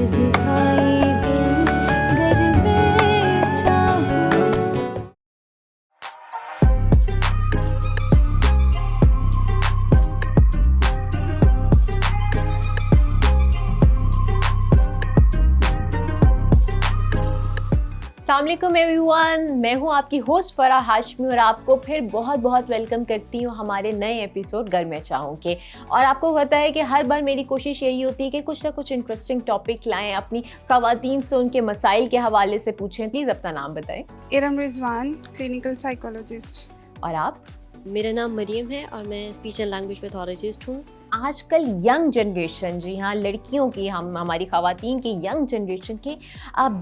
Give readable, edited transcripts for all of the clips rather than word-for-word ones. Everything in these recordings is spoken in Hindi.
आरज़ू आए दिल घर में चाहूं। अस्सलामुअलैकुम एवरीवन, मैं हूं आपकी होस्ट फराह हाशमी और आपको फिर बहुत बहुत वेलकम करती हूं हमारे नए एपिसोड घर में चाहूं के। और आपको पता है कि हर बार मेरी कोशिश यही होती है कि कुछ ना कुछ इंटरेस्टिंग टॉपिक लाएं, अपनी ख़वातीन से उनके मसाइल के हवाले से पूछें। प्लीज़ अपना नाम बताएं। Iram Rizwan, clinical psychologist. और आप? मेरा नाम मरियम है और मैं स्पीच एंड लैंग्वेज पैथोलॉजिस्ट हूँ। आजकल यंग जनरेशन, जी हाँ, लड़कियों की, हमारी ख़वातीन की यंग जनरेशन के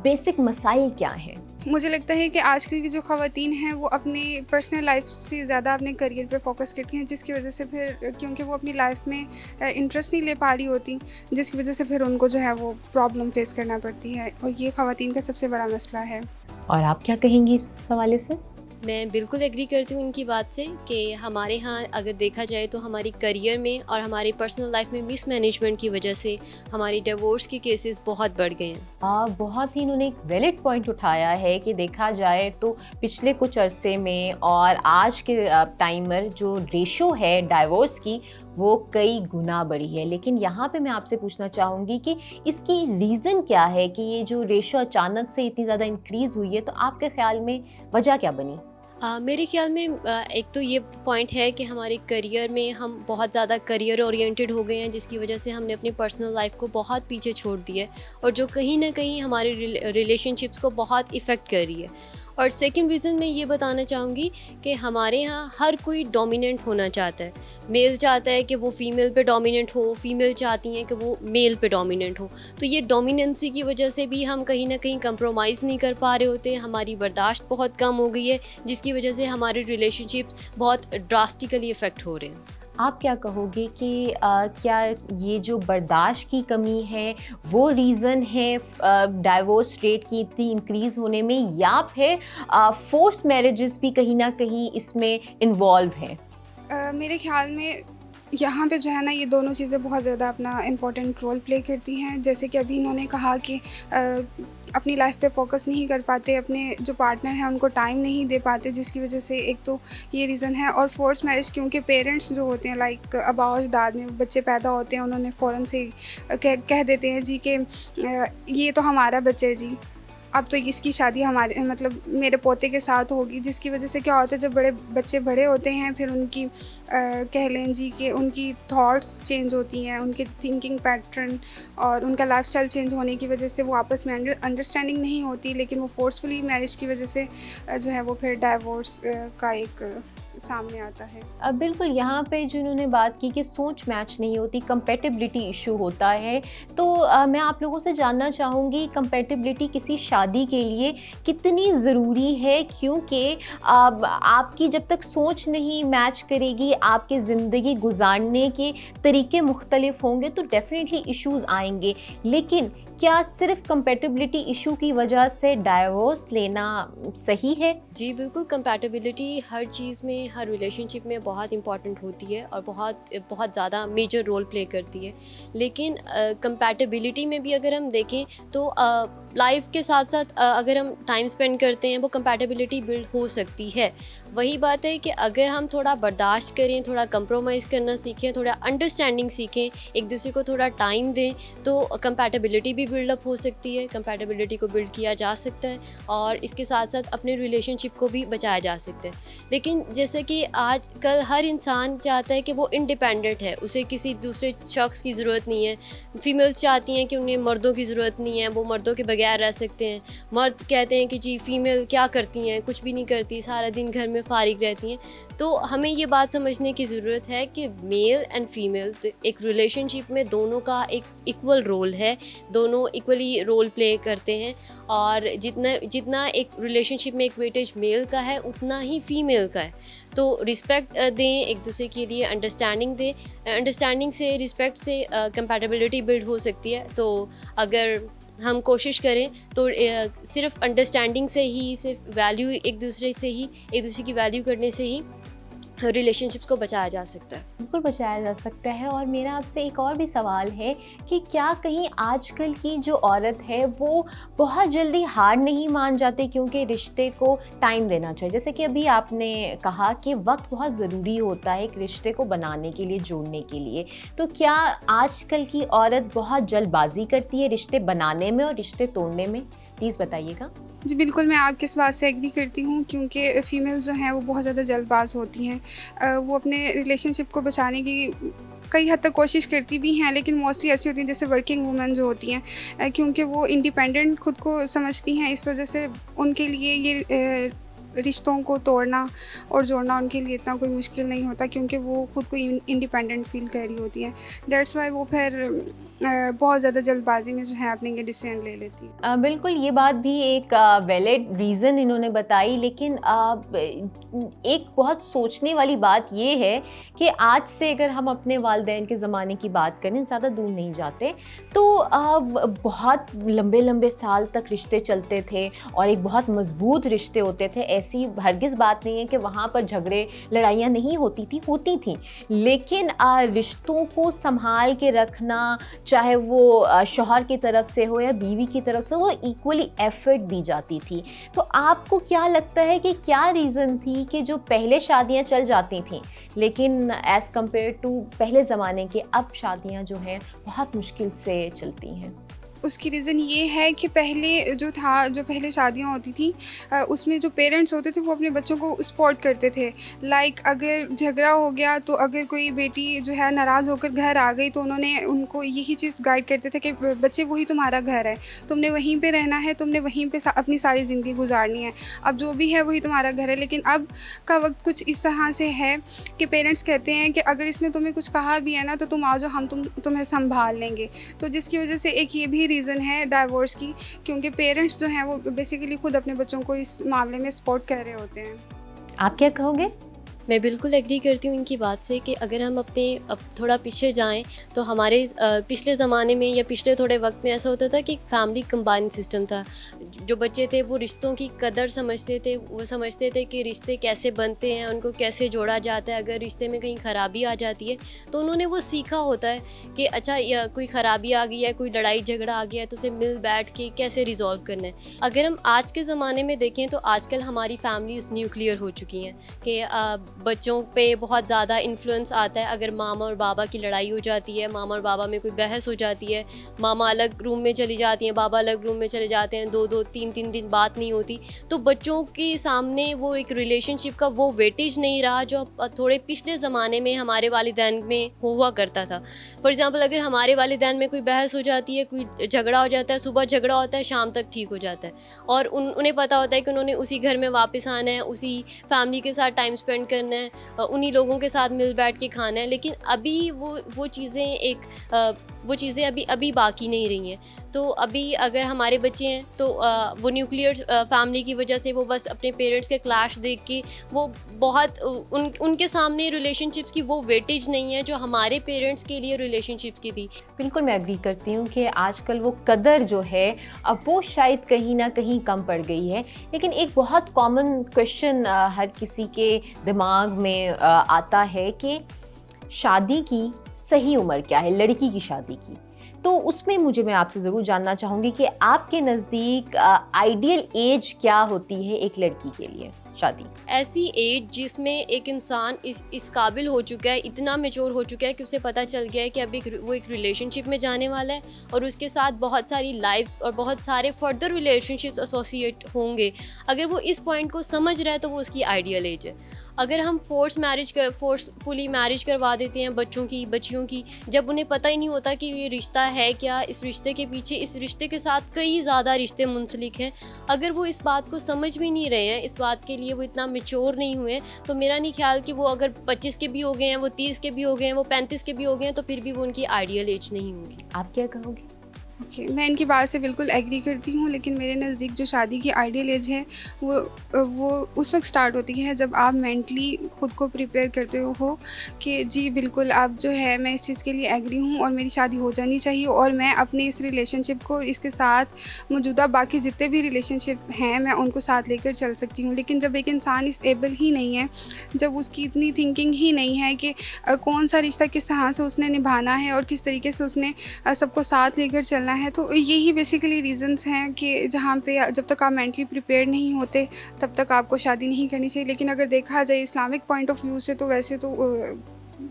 बेसिक मसाइल क्या हैं? मुझे लगता है कि आजकल की जो ख़वातीन हैं वो अपनी पर्सनल लाइफ से ज़्यादा अपने करियर पे फोकस करती हैं, जिसकी वजह से फिर क्योंकि वो अपनी लाइफ में इंटरेस्ट नहीं ले पा रही होती, जिसकी वजह से फिर उनको जो है वो प्रॉब्लम फेस करना पड़ती है, और ये ख़वातीन का सबसे बड़ा मसला है। और आप क्या कहेंगी इस हवाले से? मैं बिल्कुल एग्री करती हूँ इनकी बात से कि हमारे यहाँ अगर देखा जाए तो हमारी करियर में और हमारी पर्सनल लाइफ में मिसमैनेजमेंट की वजह से हमारी डिवोर्स के केसेस बहुत बढ़ गए हैं। बहुत ही इन्होंने एक वैलिड पॉइंट उठाया है कि देखा जाए तो पिछले कुछ अरसे में और आज के टाइमर जो रेशो है डाइवोर्स की वो कई गुना बढ़ी है। लेकिन यहाँ पे मैं आपसे पूछना चाहूँगी कि इसकी रीज़न क्या है कि ये जो रेशो अचानक से इतनी ज़्यादा इंक्रीज़ हुई है, तो आपके ख्याल में वजह क्या बनी? मेरे ख्याल में एक तो ये पॉइंट है कि हमारे करियर में हम बहुत ज़्यादा करियर ओरिएंटेड हो गए हैं, जिसकी वजह से हमने अपनी पर्सनल लाइफ को बहुत पीछे छोड़ दिया है और जो कहीं ना कहीं हमारे रिलेशनशिप्स को बहुत इफ़ेक्ट कर रही है। और सेकंड रीज़न मैं ये बताना चाहूँगी कि हमारे यहाँ हर कोई डोमिनेंट होना चाहता है। मेल चाहता है कि वो फीमेल पे डोमिनेंट हो, फीमेल चाहती हैं कि वो मेल पे डोमिनेंट हो। तो ये डोमिनेंसी की वजह से भी हम कहीं ना कहीं कंप्रोमाइज़ नहीं कर पा रहे होते, हमारी बर्दाश्त बहुत कम हो गई है, जिसकी वजह से हमारे रिलेशनशिप्स बहुत ड्रास्टिकली इफ़ेक्ट हो रहे हैं। आप क्या कहोगे कि क्या ये जो बर्दाश्त की कमी है वो रीज़न है डाइवोर्स रेट की इतनी इंक्रीज़ होने में, या फिर फोर्स मैरिजेस भी कहीं ना कहीं इसमें इन्वॉल्व हैं? मेरे ख्याल में यहाँ पे जो है ना, ये दोनों चीज़ें बहुत ज़्यादा अपना इम्पोर्टेंट रोल प्ले करती हैं। जैसे कि अभी इन्होंने कहा कि अपनी लाइफ पे फोकस नहीं कर पाते, अपने जो पार्टनर हैं उनको टाइम नहीं दे पाते, जिसकी वजह से एक तो ये रीज़न है। और फोर्स मैरिज, क्योंकि पेरेंट्स जो होते हैं, लाइक आबा और अजदाद में बच्चे पैदा होते हैं, उन्होंने फ़ौरन से कह देते हैं जी कि ये तो हमारा बच्चा है जी, अब तो इसकी शादी हमारे मतलब मेरे पोते के साथ होगी। जिसकी वजह से क्या होता है, जब बच्चे बड़े होते हैं, फिर उनकी कह लें जी कि उनकी थॉट्स चेंज होती हैं, उनके थिंकिंग पैटर्न और उनका लाइफस्टाइल चेंज होने की वजह से वो आपस में अंडरस्टैंडिंग नहीं होती। लेकिन वो फोर्सफुली मैरिज की वजह से जो है वो फिर डाइवोर्स का एक सामने आता है। अब बिल्कुल यहाँ पे जो इन्होंने बात की कि सोच मैच नहीं होती, कंपेटिबिलिटी इशू होता है, तो मैं आप लोगों से जानना चाहूँगी कंपेटिबिलिटी किसी शादी के लिए कितनी ज़रूरी है, क्योंकि आपकी जब तक सोच नहीं मैच करेगी, आपके ज़िंदगी गुजारने के तरीके मुख्तलिफ होंगे तो डेफिनेटली इश्यूज़ आएंगे। लेकिन क्या सिर्फ कंपेटिबिलिटी इशू की वजह से डाइवोर्स लेना सही है? जी बिल्कुल, कंपैटिबिलिटी हर चीज़ में, हर रिलेशनशिप में बहुत इंपॉर्टेंट होती है और बहुत ज़्यादा मेजर रोल प्ले करती है। लेकिन कंपैटिबिलिटी में भी अगर हम देखें तो लाइफ के साथ साथ अगर हम टाइम स्पेंड करते हैं वो कंपैटिबिलिटी बिल्ड हो सकती है। वही बात है कि अगर हम थोड़ा बर्दाश्त करें, थोड़ा कंप्रोमाइज़ करना सीखें, थोड़ा अंडरस्टैंडिंग सीखें, एक दूसरे को थोड़ा टाइम दें, तो कंपैटिबिलिटी भी बिल्डअप हो सकती है, कंपैटिबिलिटी को बिल्ड किया जा सकता है और इसके साथ साथ अपने रिलेशनशिप को भी बचाया जा सकता है। लेकिन जैसे कि आजकल हर इंसान चाहता है कि वो इंडिपेंडेंट है, उसे किसी दूसरे शख्स की ज़रूरत नहीं है। फीमेल्स चाहती हैं कि उन्हें मर्दों की ज़रूरत नहीं है, वो मर्दों के बगैर रह सकते हैं। मर्द कहते हैं कि जी फीमेल क्या करती हैं, कुछ भी नहीं करती, सारा दिन घर में फारिग रहती हैं। तो हमें ये बात समझने की ज़रूरत है कि मेल एंड फीमेल एक रिलेशनशिप में दोनों का एक इक्वल रोल है, दोनों इक्वली रोल प्ले करते हैं और जितना एक रिलेशनशिप में एक वेटेज मेल का है उतना ही फीमेल का है। तो रिस्पेक्ट दें एक दूसरे के लिए, अंडरस्टैंडिंग दें, अंडरस्टैंडिंग से, रिस्पेक्ट से कंपैटिबिलिटी बिल्ड हो सकती है। तो अगर हम कोशिश करें तो सिर्फ अंडरस्टैंडिंग से ही, सिर्फ वैल्यू एक दूसरे की वैल्यू करने से ही रिलेशनशिप्स को बचाया जा सकता है। बिल्कुल बचाया जा सकता है। और मेरा आपसे एक और भी सवाल है कि क्या कहीं आजकल की जो औरत है वो बहुत जल्दी हार नहीं मान जाते क्योंकि रिश्ते को टाइम देना चाहिए? जैसे कि अभी आपने कहा कि वक्त बहुत ज़रूरी होता है एक रिश्ते को बनाने के लिए, जोड़ने के लिए, तो क्या आजकल की औरत बहुत जल्दबाजी करती है रिश्ते बनाने में और रिश्ते तोड़ने में? प्लीज़ बताइएगा। जी बिल्कुल, मैं आपकी इस बात से एग्री करती हूँ क्योंकि फ़ीमेल जो हैं वो बहुत ज़्यादा जल्दबाज होती हैं। वो अपने रिलेशनशिप को बचाने की कई हद तक कोशिश करती भी हैं, लेकिन मोस्टली ऐसी होती हैं जैसे वर्किंग वूमेन जो होती हैं, क्योंकि वो इंडिपेंडेंट खुद को समझती हैं, इस वजह से उनके लिए ये रिश्तों को तोड़ना और जोड़ना उनके लिए इतना कोई मुश्किल नहीं होता क्योंकि वो खुद को इंडिपेंडेंट फील कर रही होती हैं। दैट्स वाई वो फिर बहुत ज़्यादा जल्दबाजी में जो है अपने ये डिसीजन ले लेती है। बिल्कुल, ये बात भी एक वैलिड रीज़न इन्होंने बताई, लेकिन एक बहुत सोचने वाली बात ये है कि आज से अगर हम अपने वालिदैन के ज़माने की बात करें, ज़्यादा दूर नहीं जाते, तो बहुत लंबे लंबे साल तक रिश्ते चलते थे और एक बहुत मज़बूत रिश्ते होते थे। ऐसी हरगिज़ बात नहीं है कि वहाँ पर झगड़े लड़ाइयाँ नहीं होती थी, लेकिन रिश्तों को संभाल के रखना, चाहे वो शौहर की तरफ से हो या बीवी की तरफ से, वो इक्वली एफर्ट दी जाती थी। तो आपको क्या लगता है कि क्या रीज़न थी कि जो पहले शादियां चल जाती थी लेकिन एज़ कम्पेयर टू पहले ज़माने के अब शादियां जो हैं बहुत मुश्किल से चलती हैं? उसकी रीज़न ये है कि जो पहले शादियाँ होती थी, उसमें जो पेरेंट्स होते थे वो अपने बच्चों को सपोर्ट करते थे। लाइक अगर झगड़ा हो गया तो अगर कोई बेटी जो है नाराज़ होकर घर आ गई तो उन्होंने उनको यही चीज़ गाइड करते थे कि बच्चे वही तुम्हारा घर है, तुमने वहीं पे रहना है, तुमने वहीं पे अपनी सारी ज़िंदगी गुजारनी है, अब जो भी है वही तुम्हारा घर है। लेकिन अब का वक्त कुछ इस तरह से है कि पेरेंट्स कहते हैं कि अगर इसने तुम्हें कुछ कहा भी है ना तो तुम आ जाओ, हम तुम्हें संभाल लेंगे। तो जिसकी वजह से एक ये भी रीज़न है डाइवोर्स की, क्योंकि पेरेंट्स जो हैं वो बेसिकली खुद अपने बच्चों को इस मामले में सपोर्ट कर रहे होते हैं। आप क्या कहोगे? मैं बिल्कुल एग्री करती हूँ इनकी बात से कि अगर हम अब थोड़ा पीछे जाएं तो हमारे पिछले ज़माने में या पिछले थोड़े वक्त में ऐसा होता था कि फैमिली कंबाइंड सिस्टम था। जो बच्चे थे वो रिश्तों की कदर समझते थे, वो समझते थे कि रिश्ते कैसे बनते हैं, उनको कैसे जोड़ा जाता है। अगर रिश्ते में कहीं ख़राबी आ जाती है तो उन्होंने वो सीखा होता है कि अच्छा या कोई ख़राबी आ गई है, कोई लड़ाई झगड़ा आ गया है तो उसे मिल बैठ के कैसे रिजॉल्व करना है। अगर हम आज के ज़माने में देखें तो आजकल हमारी फैमिलीज़ न्यूक्लियर हो चुकी हैं कि बच्चों पे बहुत ज़्यादा इन्फ्लुएंस आता है। अगर मामा और बाबा की लड़ाई हो जाती है, मामा और बाबा में कोई बहस हो जाती है, मामा अलग रूम में चली जाती हैं, बाबा अलग रूम में चले जाते हैं, 2-2 3-3 दिन बात नहीं होती, तो बच्चों के सामने वो एक रिलेशनशिप का वो वेटेज नहीं रहा जो थोड़े पिछले ज़माने में हमारे वालिदैन में हुआ करता था। फॉर एग्ज़ाम्पल अगर हमारे वालिदैन में कोई बहस हो जाती है, कोई झगड़ा हो जाता है, सुबह झगड़ा होता है, शाम तक ठीक हो जाता है और उन्हें पता होता है कि उन्होंने उसी घर में वापस आना है, उसी फैमिली के साथ टाइम स्पेंड करना है, उन्हीं लोगों के साथ मिल बैठ के खाना है। लेकिन अभी वो चीज़ें अभी बाकी नहीं रही हैं। तो अभी अगर हमारे बच्चे हैं तो वो न्यूक्लियर फैमिली की वजह से वो बस अपने पेरेंट्स के क्लैश देख के वो बहुत उनके सामने रिलेशनशिप्स की वो वेटेज नहीं है जो हमारे पेरेंट्स के लिए रिलेशनशिप्स की थी। बिल्कुल, मैं एग्री करती हूँ कि आजकल वो कदर जो है अब वो शायद कहीं ना कहीं कम पड़ गई है। लेकिन एक बहुत कॉमन क्वेश्चन हर किसी के दिमाग में आता है कि शादी की सही उम्र क्या है, लड़की की शादी की। तो उसमें मैं आपसे ज़रूर जानना चाहूँगी कि आपके नज़दीक आइडियल एज क्या होती है एक लड़की के लिए शादी? ऐसी एज जिसमें एक इंसान इस काबिल हो चुका है, इतना मैच्योर हो चुका है कि उसे पता चल गया है कि अब वो एक रिलेशनशिप में जाने वाला है और उसके साथ बहुत सारी लाइफ्स और बहुत सारे फर्दर रिलेशनशिप्स एसोसिएट होंगे। अगर वो इस पॉइंट को समझ रहा है तो वो उसकी आइडियल एज है। अगर हम फोर्सफुली मैरिज करवा देते हैं बच्चियों की, जब उन्हें पता ही नहीं होता कि ये रिश्ता है क्या, इस रिश्ते के पीछे, इस रिश्ते के साथ कई ज़्यादा रिश्ते मुंसलिक हैं, अगर वो इस बात को समझ भी नहीं रहे हैं, इस बात के लिए वो इतना मैच्योर नहीं हुए, तो मेरा नहीं ख्याल कि वो अगर 25 के भी हो गए हैं, वो 30 के भी हो गए हैं, वो 35 के भी हो गए हैं, तो फिर भी वो उनकी आइडियल एज नहीं होगी। आप क्या कहोगे? ओके, मैं इनकी बात से बिल्कुल एग्री करती हूँ, लेकिन मेरे नज़दीक जो शादी की आइडियल एज है वो उस वक्त स्टार्ट होती है जब आप मेंटली खुद को प्रिपेयर करते हो कि जी बिल्कुल आप जो है, मैं इस चीज़ के लिए एग्री हूँ और मेरी शादी हो जानी चाहिए और मैं अपने इस रिलेशनशिप को, इसके साथ मौजूदा बाकी जितने भी रिलेशनशिप हैं मैं उनको साथ लेकर चल सकती हूँ। लेकिन जब एक इंसान इस एबल ही नहीं है, जब उसकी इतनी थिंकिंग ही नहीं है कि कौन सा रिश्ता किस तरह से उसने निभाना है और किस तरीके से उसने सबको साथ लेकर चलना है, तो यही बेसिकली रीज़न्स हैं कि जहाँ पे जब तक आप मेंटली प्रिपेयर नहीं होते तब तक आपको शादी नहीं करनी चाहिए। लेकिन अगर देखा जाए इस्लामिक पॉइंट ऑफ व्यू से तो वैसे तो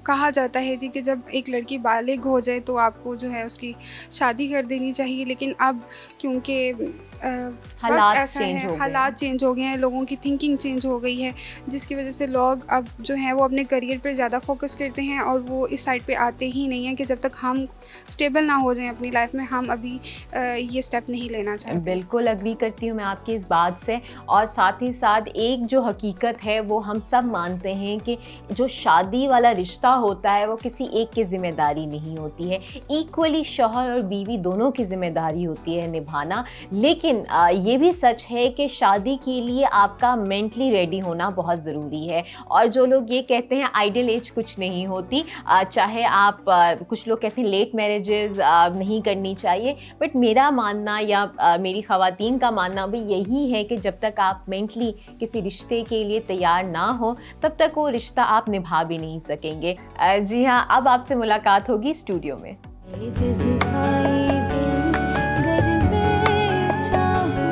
कहा जाता है जी कि जब एक लड़की बालिग हो जाए तो आपको जो है उसकी शादी कर देनी चाहिए। लेकिन अब क्योंकि हालात ऐसा चेंज हो है, गए हालात चेंज हो गए हैं, लोगों की थिंकिंग चेंज हो गई है, जिसकी वजह से लोग अब जो है वो अपने करियर पर ज़्यादा फोकस करते हैं और वो इस साइड पे आते ही नहीं हैं कि जब तक हम स्टेबल ना हो जाएं अपनी लाइफ में, हम अभी ये स्टेप नहीं लेना चाहते। बिल्कुल अग्री करती हूँ मैं आपकी इस बात से। और साथ ही साथ एक जो हकीकत है वो हम सब मानते हैं कि जो शादी वाला रिश्ता होता है वो किसी एक की जिम्मेदारी नहीं होती है, इक्वली शौहर और बीवी दोनों की जिम्मेदारी होती है निभाना। लेकिन ये भी सच है कि शादी के लिए आपका मेंटली रेडी होना बहुत ज़रूरी है। और जो लोग ये कहते हैं आइडियल एज कुछ नहीं होती, चाहे आप कुछ लोग कहते हैं लेट मैरिजेस नहीं करनी चाहिए, बट मेरा मानना या मेरी ख़वातीन का मानना भी यही है कि जब तक आप मेंटली किसी रिश्ते के लिए तैयार ना हो तब तक वो रिश्ता आप निभा भी नहीं सकेंगे। जी हाँ, अब आपसे मुलाकात होगी स्टूडियो में। ये जज़्बाए दिल गर मैं चाहूँ।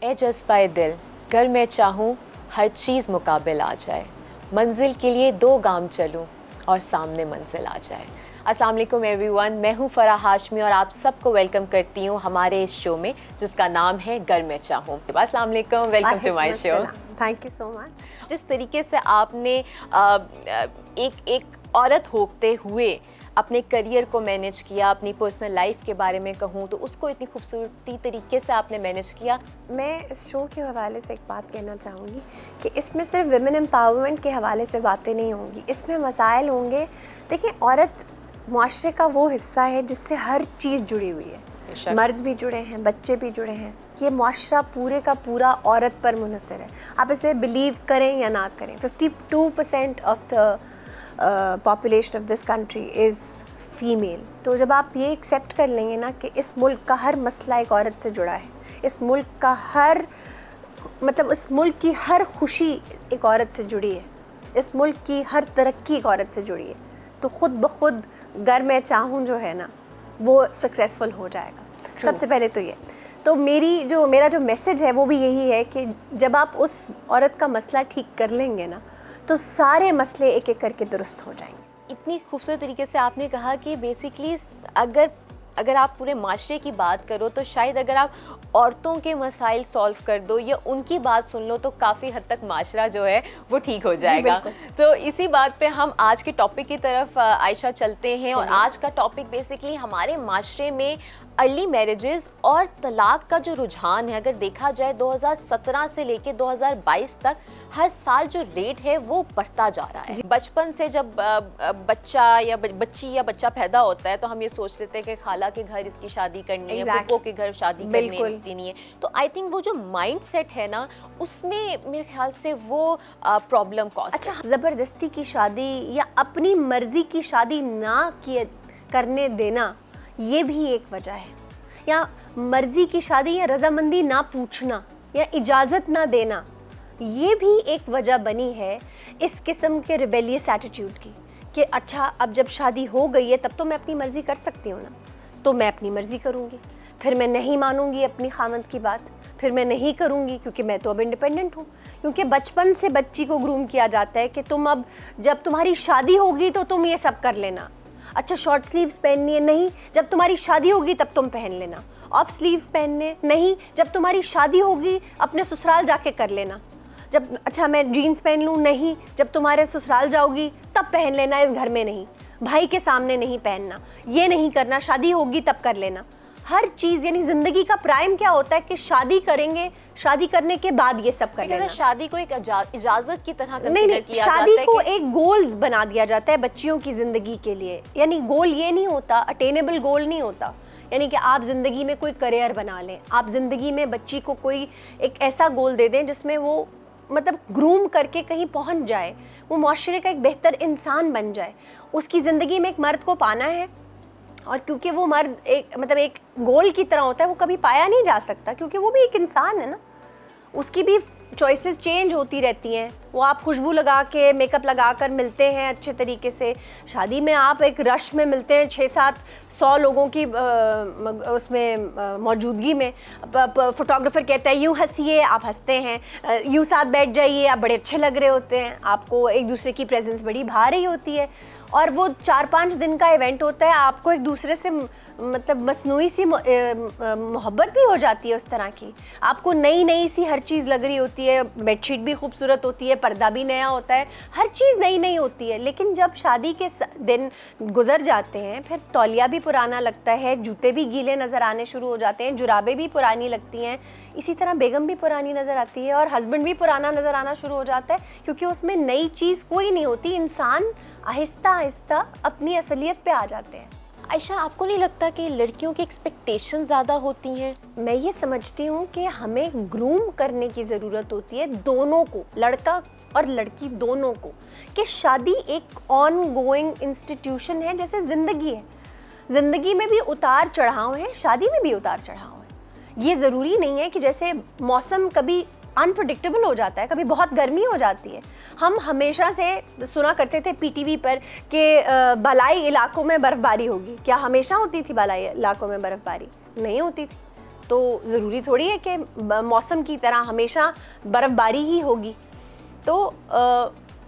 ए जज़्बाए दिल घर में चाहूँ हर चीज़ मुकाबिल आ जाए, मंजिल के लिए 2 गाम चलूँ और सामने मंजिल आ जाए। अस्सलाम वालेकुम एवरीवन, मैं हूँ फराह हाशमी और आप सबको वेलकम करती हूँ हमारे इस शो में जिसका नाम है घर में चाहूँ। अस्सलाम वालेकुम, welcome to my show. Thank you so much. जिस तरीके से आपने एक औरत होते हुए अपने करियर को मैनेज किया, अपनी पर्सनल लाइफ के बारे में कहूँ तो उसको इतनी खूबसूरती तरीके से आपने मैनेज किया। मैं इस शो के हवाले से एक बात कहना चाहूँगी कि इसमें सिर्फ विमेन एम्पावरमेंट के हवाले से बातें नहीं होंगी, इसमें मसाइल होंगे। देखिए, औरत मुआशरे का वो हिस्सा है जिससे हर चीज़ जुड़ी हुई है, मर्द भी जुड़े हैं, बच्चे भी जुड़े हैं। ये मुआशरा पूरे का पूरा औरत पर मुनहसर है, आप इसे बिलीव करें या ना करें। 52% of the population of this country is female. तो जब आप ये एक्सेप्ट कर लेंगे ना कि इस मुल्क का हर मसला एक औरत से जुड़ा है, इस मुल्क का हर इस मुल्क की हर खुशी एक औरत से जुड़ी है, इस मुल्क की हर तरक्की एक औरत से जुड़ी है, तो ख़ुद ब खुद घर में चाहूँ जो है ना वो सक्सेसफुल हो जाएगा। सबसे पहले तो ये तो मेरा जो मैसेज है वो भी यही है कि जब आप उस औरत का मसला ठीक कर लेंगे ना तो सारे मसले एक एक करके दुरुस्त हो जाएंगे। इतनी खूबसूरत तरीके से आपने कहा कि बेसिकली अगर आप पूरे माशरे की बात करो तो शायद अगर आप औरतों के मसाइल सॉल्व कर दो या उनकी बात सुन लो तो काफ़ी हद तक माशरा जो है वो ठीक हो जाएगा। तो इसी बात पे हम आज के टॉपिक की तरफ आयशा चलते हैं। और आज का टॉपिक बेसिकली हमारे माशरे में अर्ली मैरिजेस और तलाक का जो रुझान है, अगर देखा जाए 2017 से लेके 2022 तक हर साल जो रेट है वो बढ़ता जा रहा है। बचपन से जब बच्चा या बच्ची या बच्चा पैदा होता है तो हम ये सोच लेते हैं कि खाला के घर इसकी शादी करनी है, फूफो के घर शादी करनी है। तो आई थिंक वो जो माइंड सेट है ना उसमें मेरे ख्याल से वो प्रॉब्लम कॉज। अच्छा, ज़बरदस्ती की शादी या अपनी मर्जी की शादी ना करने देना ये भी एक वजह है, या मर्जी की शादी या रजामंदी ना पूछना या इजाज़त ना देना, ये भी एक वजह बनी है इस किस्म के रिबेलियस एटीट्यूड की कि अच्छा अब जब शादी हो गई है तब तो मैं अपनी मर्ज़ी कर सकती हूँ ना, तो मैं अपनी मर्ज़ी करूँगी, फिर मैं नहीं मानूंगी अपनी खामद की बात, फिर मैं नहीं करूँगी क्योंकि मैं तो अब इंडिपेंडेंट हूँ। क्योंकि बचपन से बच्ची को ग्रूम किया जाता है कि तुम अब जब तुम्हारी शादी होगी तो तुम ये सब कर लेना। अच्छा, शॉर्ट स्लीव्स पहननी है, नहीं, जब तुम्हारी शादी होगी तब तुम पहन लेना। ऑफ स्लीव्स पहनने, नहीं, जब तुम्हारी शादी होगी अपने ससुराल जाके कर लेना। जब अच्छा मैं जीन्स पहन लूँ, नहीं, जब तुम्हारे ससुराल जाओगी तब पहन लेना, इस घर में नहीं, भाई के सामने नहीं पहनना, ये नहीं करना, शादी होगी तब कर लेना। हर चीज़, यानी ज़िंदगी का प्राइम क्या होता है कि शादी करेंगे, शादी करने के बाद ये सब कर लेना। शादी को एक इजाजत की तरह नहीं कंसीडर नहीं, किया शादी जाता है को कि एक गोल बना दिया जाता है बच्चियों की ज़िंदगी के लिए। यानी गोल ये नहीं होता, अटेनेबल गोल नहीं होता, यानी कि आप ज़िंदगी में कोई करियर बना लें, आप ज़िंदगी में बच्ची को कोई एक ऐसा गोल दे दें जिसमें वो मतलब ग्रूम करके कहीं पहुंच जाए, वो माशरे का एक बेहतर इंसान बन जाए। उसकी ज़िंदगी में एक मर्द को पाना है, और क्योंकि वो मर्द एक मतलब एक गोल की तरह होता है, वो कभी पाया नहीं जा सकता, क्योंकि वो भी एक इंसान है ना, उसकी भी चॉइसेस चेंज होती रहती हैं। वो आप खुशबू लगा के, मेकअप लगा कर मिलते हैं अच्छे तरीके से, शादी में आप एक रश में मिलते हैं 600-700 लोगों की उसमें मौजूदगी में। फोटोग्राफर कहता है यूँ हंसिए, आप हंसते हैं, यूँ साथ बैठ जाइए, आप बड़े अच्छे लग रहे होते हैं, आपको एक दूसरे की प्रेजेंस बड़ी भा रही होती है। और वो 4-5 दिन का इवेंट होता है, आपको एक दूसरे से मतलब मसनूई सी मोहब्बत भी हो जाती है उस तरह की, आपको नई नई सी हर चीज़ लग रही होती है, बेडशीट भी खूबसूरत होती है, पर्दा भी नया होता है, हर चीज़ नई नई होती है। लेकिन जब शादी के दिन गुजर जाते हैं, फिर तौलिया भी पुराना लगता है, जूते भी गीले नज़र आने शुरू हो जाते हैं, जुराबें भी पुरानी लगती हैं, इसी तरह बेगम भी पुरानी नज़र आती है, और हस्बैंड भी पुराना नज़र आना शुरू हो जाता है, क्योंकि उसमें नई चीज़ कोई नहीं होती। इंसान आहिस्ता आहिस्ता अपनी असलियत पे आ जाते हैं। आयशा, आपको नहीं लगता कि लड़कियों की एक्सपेक्टेशन ज़्यादा होती हैं? मैं ये समझती हूँ कि हमें ग्रूम करने की ज़रूरत होती है दोनों को, लड़का और लड़की दोनों को, कि शादी एक ऑन गोइंग इंस्टीट्यूशन है, जैसे ज़िंदगी है। ज़िंदगी में भी उतार चढ़ाव हैं, शादी में भी उतार चढ़ाव हैं। ये ज़रूरी नहीं है कि जैसे मौसम कभी अनप्रडिक्टेबल हो जाता है, कभी बहुत गर्मी हो जाती है। हम हमेशा से सुना करते थे पीटीवी पर कि बालाई इलाकों में बर्फ़बारी होगी। क्या हमेशा होती थी बालाई इलाकों में बर्फ़बारी? नहीं होती थी। तो ज़रूरी थोड़ी है कि मौसम की तरह हमेशा बर्फ़बारी ही होगी। तो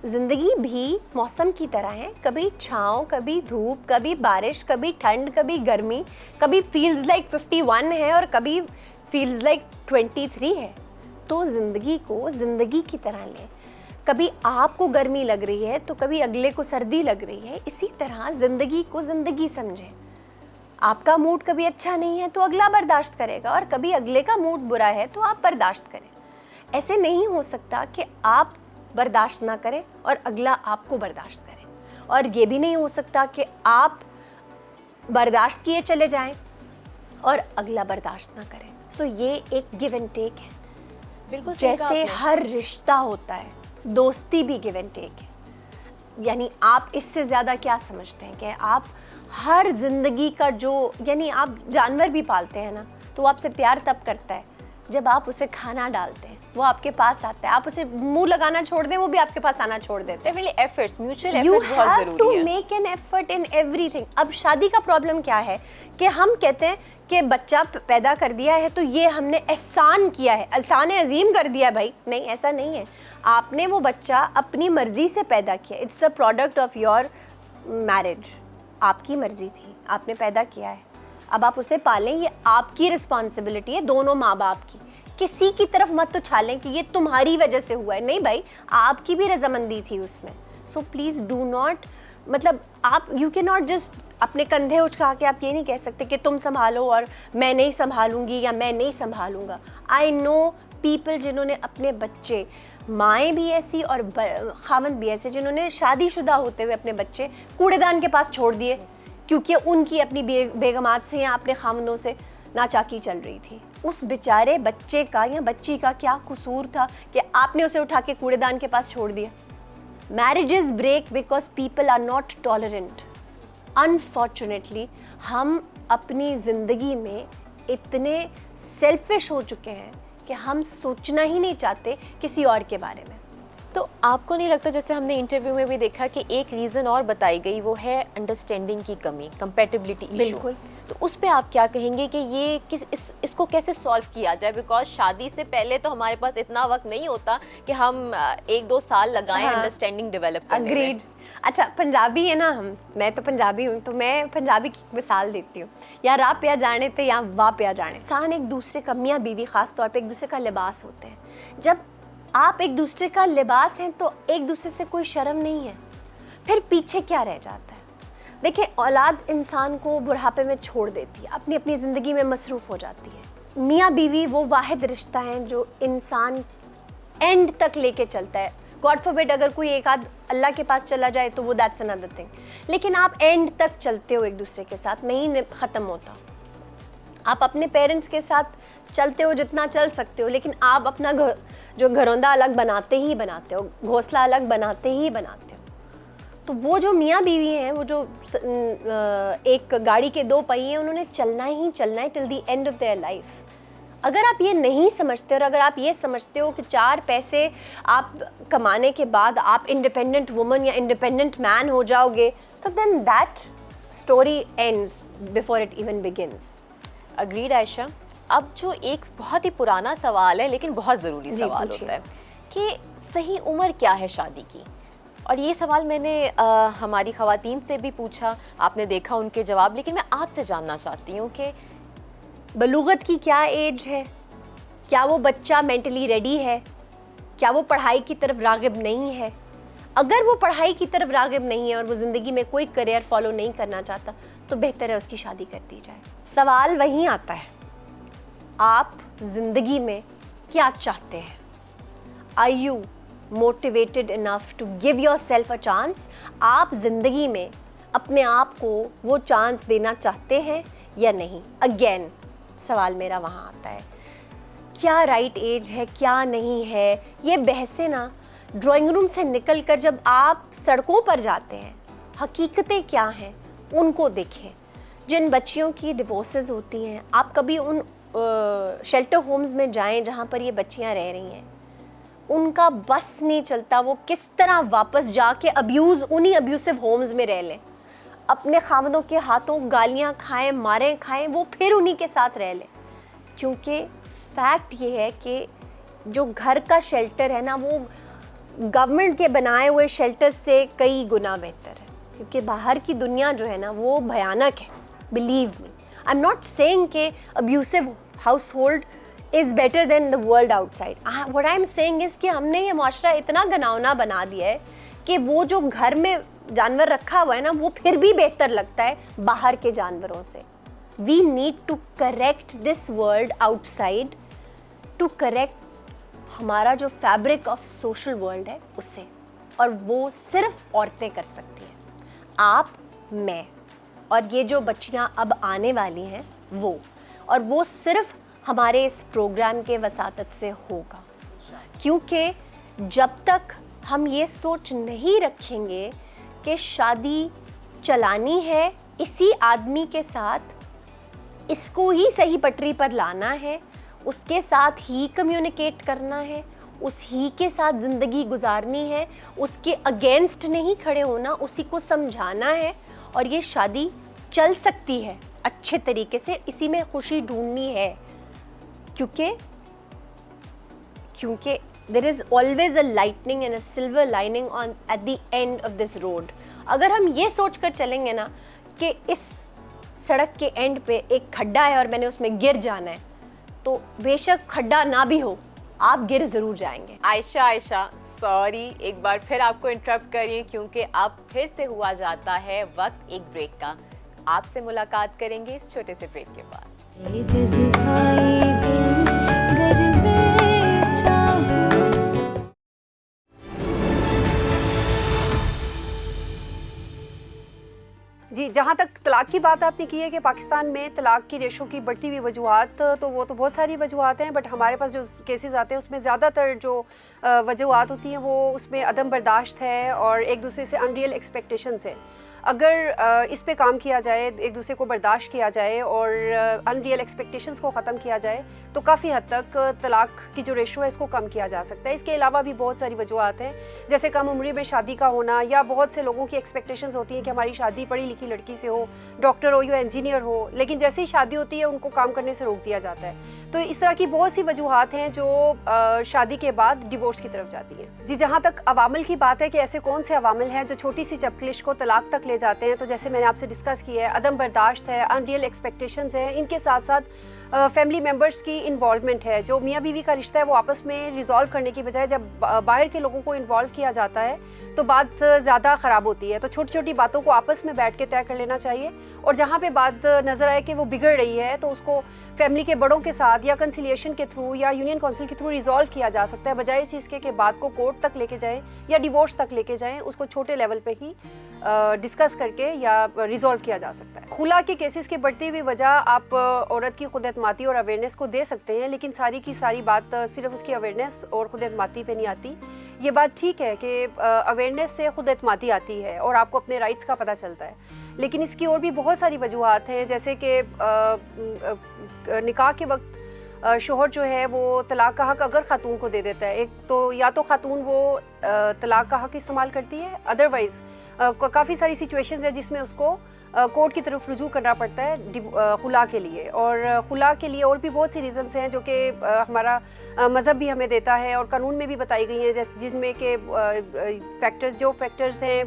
ज़िंदगी भी मौसम की तरह है, कभी छाँव, कभी धूप, कभी बारिश, कभी ठंड, कभी गर्मी, कभी फील्स लाइक 51 है और कभी फील्स लाइक 23 है। तो ज़िंदगी को ज़िंदगी की तरह लें। कभी आपको गर्मी लग रही है तो कभी अगले को सर्दी लग रही है, इसी तरह ज़िंदगी को ज़िंदगी समझें। आपका मूड कभी अच्छा नहीं है तो अगला बर्दाश्त करेगा, और कभी अगले का मूड बुरा है तो आप बर्दाश्त करें। ऐसे नहीं हो सकता कि आप बर्दाश्त ना करें और अगला आपको बर्दाश्त करे, और ये भी नहीं हो सकता कि आप बर्दाश्त किए चले जाएं और अगला बर्दाश्त ना करें। सो ये एक गिव एंड टेक है। बिल्कुल सही कहा जैसे आपने। हर रिश्ता होता है, दोस्ती भी गिव एंड टेक है। यानी आप इससे ज़्यादा क्या समझते हैं कि आप हर ज़िंदगी का जो, यानी आप जानवर भी पालते हैं ना, तो वो आपसे प्यार तब करता है जब आप उसे खाना डालते हैं, वो आपके पास आता है। आप उसे मुंह लगाना छोड़ दें, वो भी आपके पास आना छोड़ देते हैं। Definitely efforts, mutual you efforts बहुत हैव टू ज़रूरी है। Make an effort in everything. अब शादी का प्रॉब्लम क्या है कि हम कहते हैं कि बच्चा पैदा कर दिया है तो ये हमने एहसान किया है, एहसान अजीम कर दिया है। भाई नहीं, ऐसा नहीं है। आपने वो बच्चा अपनी मर्जी से पैदा किया, it's a product of your marriage. आपकी मर्जी थी, आपने पैदा किया है, अब आप उसे पालें, ये आपकी रिस्पॉन्सिबिलिटी है, दोनों माँ बाप की। किसी की तरफ मत उछालें कि ये तुम्हारी वजह से हुआ है। नहीं भाई, आपकी भी रजामंदी थी उसमें। सो प्लीज़ डू नॉट, मतलब आप यू कैन नॉट जस्ट अपने कंधे उठा के आप ये नहीं कह सकते कि तुम संभालो और मैं नहीं संभालूंगी या मैं नहीं संभालूंगा। आई नो पीपल जिन्होंने अपने बच्चे, माएँ भी ऐसी और खावंद भी ऐसे, जिन्होंने शादीशुदा होते हुए अपने बच्चे कूड़ेदान के पास छोड़ दिए क्योंकि उनकी अपनी बेगमात से या अपने खामनों से नाचाकी चल रही थी। उस बेचारे बच्चे का या बच्ची का क्या कसूर था कि आपने उसे उठा के कूड़ेदान के पास छोड़ दिया? Marriages break because people are not tolerant. Unfortunately हम अपनी ज़िंदगी में इतने सेल्फिश हो चुके हैं कि हम सोचना ही नहीं चाहते किसी और के बारे में। तो आपको नहीं लगता, जैसे हमने इंटरव्यू में भी देखा कि एक रीज़न और बताई गई, वो है अंडरस्टैंडिंग की कमी, कंपैटिबिलिटी इशू। बिल्कुल। तो उस पे आप क्या कहेंगे कि ये इसको कैसे सॉल्व किया जाए? बिकॉज शादी से पहले तो हमारे पास इतना वक्त नहीं होता कि हम 1-2 साल लगाएं अंडरस्टैंडिंग डेवलप करने में। अग्रीड। अच्छा, पंजाबी है ना हम, मैं तो पंजाबी हूँ, तो मैं पंजाबी की मिसाल देती हूँ। या रा पे जाने थे या वाह पे जाने, इंसान एक दूसरे का, मियाँ बीवी खास तौर पे एक दूसरे का लिबास होते हैं। जब आप एक दूसरे का लिबास हैं तो एक दूसरे से कोई शर्म नहीं है, फिर पीछे क्या रह जाता है? देखिए, औलाद इंसान को बुढ़ापे में छोड़ देती है, अपनी अपनी ज़िंदगी में मसरूफ़ हो जाती है। मियाँ बीवी वो वाहिद रिश्ता है जो इंसान एंड तक लेके चलता है। गॉड फॉरबिड अगर कोई एक आध अल्लाह के पास चला जाए तो वो दैट्स अनदर थिंग, लेकिन आप एंड तक चलते हो एक दूसरे के साथ, नहीं ख़त्म होता। आप अपने पेरेंट्स के साथ चलते हो जितना चल सकते हो, लेकिन आप अपना जो घरौंदा अलग बनाते ही बनाते हो, घोंसला अलग बनाते ही बनाते हो। तो वो जो मियाँ बीवी हैं, वो जो एक गाड़ी के दो पहिए हैं, उन्होंने चलना ही चलना है till the end of their life. अगर आप ये नहीं समझते और अगर आप ये समझते हो कि 4 पैसे आप कमाने के बाद आप इंडिपेंडेंट वुमन या इंडिपेंडेंट मैन हो जाओगे, तो then that story ends before it even begins. Agreed Ayesha. अब जो एक बहुत ही पुराना सवाल है लेकिन बहुत ज़रूरी सवाल पूछिए। होता है कि सही उम्र क्या है शादी की, और ये सवाल मैंने हमारी ख़वातीन से भी पूछा, आपने देखा उनके जवाब, लेकिन मैं आपसे जानना चाहती हूँ कि बलूगत की क्या एज है, क्या वो बच्चा मेंटली रेडी है, क्या वो पढ़ाई की तरफ राग़िब नहीं है। अगर वो पढ़ाई की तरफ राग़िब नहीं है और वो ज़िंदगी में कोई करियर फॉलो नहीं करना चाहता, तो बेहतर है उसकी शादी कर दी जाए। सवाल वहीं आता है, आप ज़िंदगी में क्या चाहते हैं? Are you motivated enough to give yourself a chance? आप ज़िंदगी में अपने आप को वो चांस देना चाहते हैं या नहीं? अगेन सवाल मेरा वहाँ आता है, क्या राइट एज है, क्या नहीं है। ये बहसें ना ड्राइंग रूम से निकल कर जब आप सड़कों पर जाते हैं, हकीकतें क्या हैं उनको देखें। जिन बच्चियों की डिवोर्सेस होती हैं, आप कभी उन शेल्टर होम्स में जाएं जहाँ पर ये बच्चियाँ रह रही हैं, उनका बस नहीं चलता वो किस तरह वापस जाके उन्हीं अब्यूसिव होम्स में रह लें, अपने खामदों के हाथों गालियाँ खाएं, मारें खाएं, वो फिर उन्हीं के साथ रह लें। क्योंकि फैक्ट ये है कि जो घर का शेल्टर है ना, वो गवर्नमेंट के बनाए हुए शेल्टर से कई गुना बेहतर है, क्योंकि बाहर की दुनिया जो है ना वो भयानक है। Believe me, I am not saying कि abusive household is better than the world outside. What I am saying is कि हमने ये माशरा इतना घिनौना बना दिया है कि वो जो घर में जानवर रखा हुआ है ना, वो फिर भी बेहतर लगता है बाहर के जानवरों से। We need to correct this world outside, to correct हमारा जो फैब्रिक ऑफ सोशल वर्ल्ड है उससे, और वो सिर्फ औरतें कर सकती हैं। आप, मैं और ये जो बच्चियां अब आने वाली हैं वो, और वो सिर्फ हमारे इस प्रोग्राम के वसातत से होगा। क्योंकि जब तक हम ये सोच नहीं रखेंगे कि शादी चलानी है इसी आदमी के साथ, इसको ही सही पटरी पर लाना है, उसके साथ ही कम्युनिकेट करना है, उस ही के साथ ज़िंदगी गुजारनी है, उसके अगेंस्ट नहीं खड़े होना, उसी को समझाना है, और ये शादी चल सकती है अच्छे तरीके से, इसी में खुशी ढूंढनी है। क्योंकि there is always a lightning and a silver lining at the end of this road। अगर हम ये सोच कर चलेंगे ना कि इस सड़क के एंड पे एक खड्डा है और मैंने उसमें गिर जाना है, तो बेशक खड्डा ना भी हो, आप गिर ज़रूर जाएंगे। आयशा सॉरी, एक बार फिर आपको इंटरप्ट करिए क्योंकि अब फिर से हुआ जाता है वक्त एक ब्रेक का। आपसे मुलाकात करेंगे इस छोटे से ब्रेक के बाद। ये जज़्बाए दिल गर मैं चाहूं। जी, जहाँ तक तलाक की बात आपने की है कि पाकिस्तान में तलाक की रेशो की बढ़ती हुई वजूहात, तो वो तो बहुत सारी वजूहात हैं, बट हमारे पास जो केसेस आते हैं उसमें ज़्यादातर जो वजूहात होती हैं वो उसमें अदम बर्दाश्त है और एक दूसरे से अनरियल एक्सपेक्टेशंस है। अगर इस पे काम किया जाए, एक दूसरे को बर्दाश्त किया जाए और अनरियल एक्सपेक्टेशंस को ख़त्म किया जाए, तो काफ़ी हद तक तलाक की जो रेशो है इसको कम किया जा सकता है। इसके अलावा भी बहुत सारी वजूहात हैं, जैसे कम उम्र में शादी का होना, या बहुत से लोगों की एक्सपेक्टेशंस होती हैं कि हमारी शादी पढ़ी लिखी लड़की से हो, डॉक्टर हो या इंजीनियर हो, लेकिन जैसे ही शादी होती है उनको काम करने से रोक दिया जाता है। तो इस तरह की बहुत सी वजूहात हैं जो शादी के बाद डिवोर्स की तरफ जाती हैं। जी, जहाँ तक अवामिल की बात है कि ऐसे कौन से अवामिल हैं जो छोटी सी चपकलिश को तलाक तक ले जाते हैं, तो जैसे मैंने आपसे डिस्कस किया है, अदम बर्दाश्त है, अनरियल एक्सपेक्टेशंस हैं, इनके साथ साथ फैमिली मेम्बर्स की इन्वॉल्वमेंट है। जो मियाँ बीवी का रिश्ता है वो आपस में रिजॉल्व करने की बजाय जब बाहर के लोगों को इन्वॉल्व किया जाता है तो बात ज़्यादा ख़राब होती है। तो छोटी छोटी बातों को आपस में बैठ के तय कर लेना चाहिए, और जहाँ पे बात नज़र आए कि वो बिगड़ रही है तो उसको फैमिली के बड़ों के साथ या कंसिलिएशन के थ्रू या यूनियन काउंसिल के थ्रू रिजॉल्व किया जा सकता है, बजाय इस चीज़ के बात को कोर्ट तक लेके जाएँ या डिवोर्स तक लेके जाएँ। उसको छोटे लेवल पे ही डिस्कस करके या रिजॉल्व किया जा सकता है। खुला के केसेस की बढ़ती हुई वजह आप औरत की खुद एतमादी और अवेयरनेस को दे सकते हैं, लेकिन सारी की सारी बात सिर्फ उसकी अवेयरनेस और खुद एतमादी पे नहीं आती। ये बात ठीक है कि अवेयरनेस से खुद एतमादी आती है और आपको अपने राइट्स का पता चलता है, लेकिन इसकी और भी बहुत सारी वजूहात हैं, जैसे कि निकाह के वक्त शोहर जो है वो तलाक का हक अगर ख़ातून को दे देता है, एक तो या तो ख़ातून वो तलाक का हक इस्तेमाल करती है, अदरवाइज़ काफ़ी सारी सिचुएशंस है जिसमें उसको कोर्ट की तरफ रुजू करना पड़ता है खुला के लिए। और खुला के लिए और भी बहुत सी रीज़न्स हैं जो कि हमारा मज़हब भी हमें देता है और कानून में भी बताई गई हैं, जैसे जिनमें कि फैक्टर्स हैं,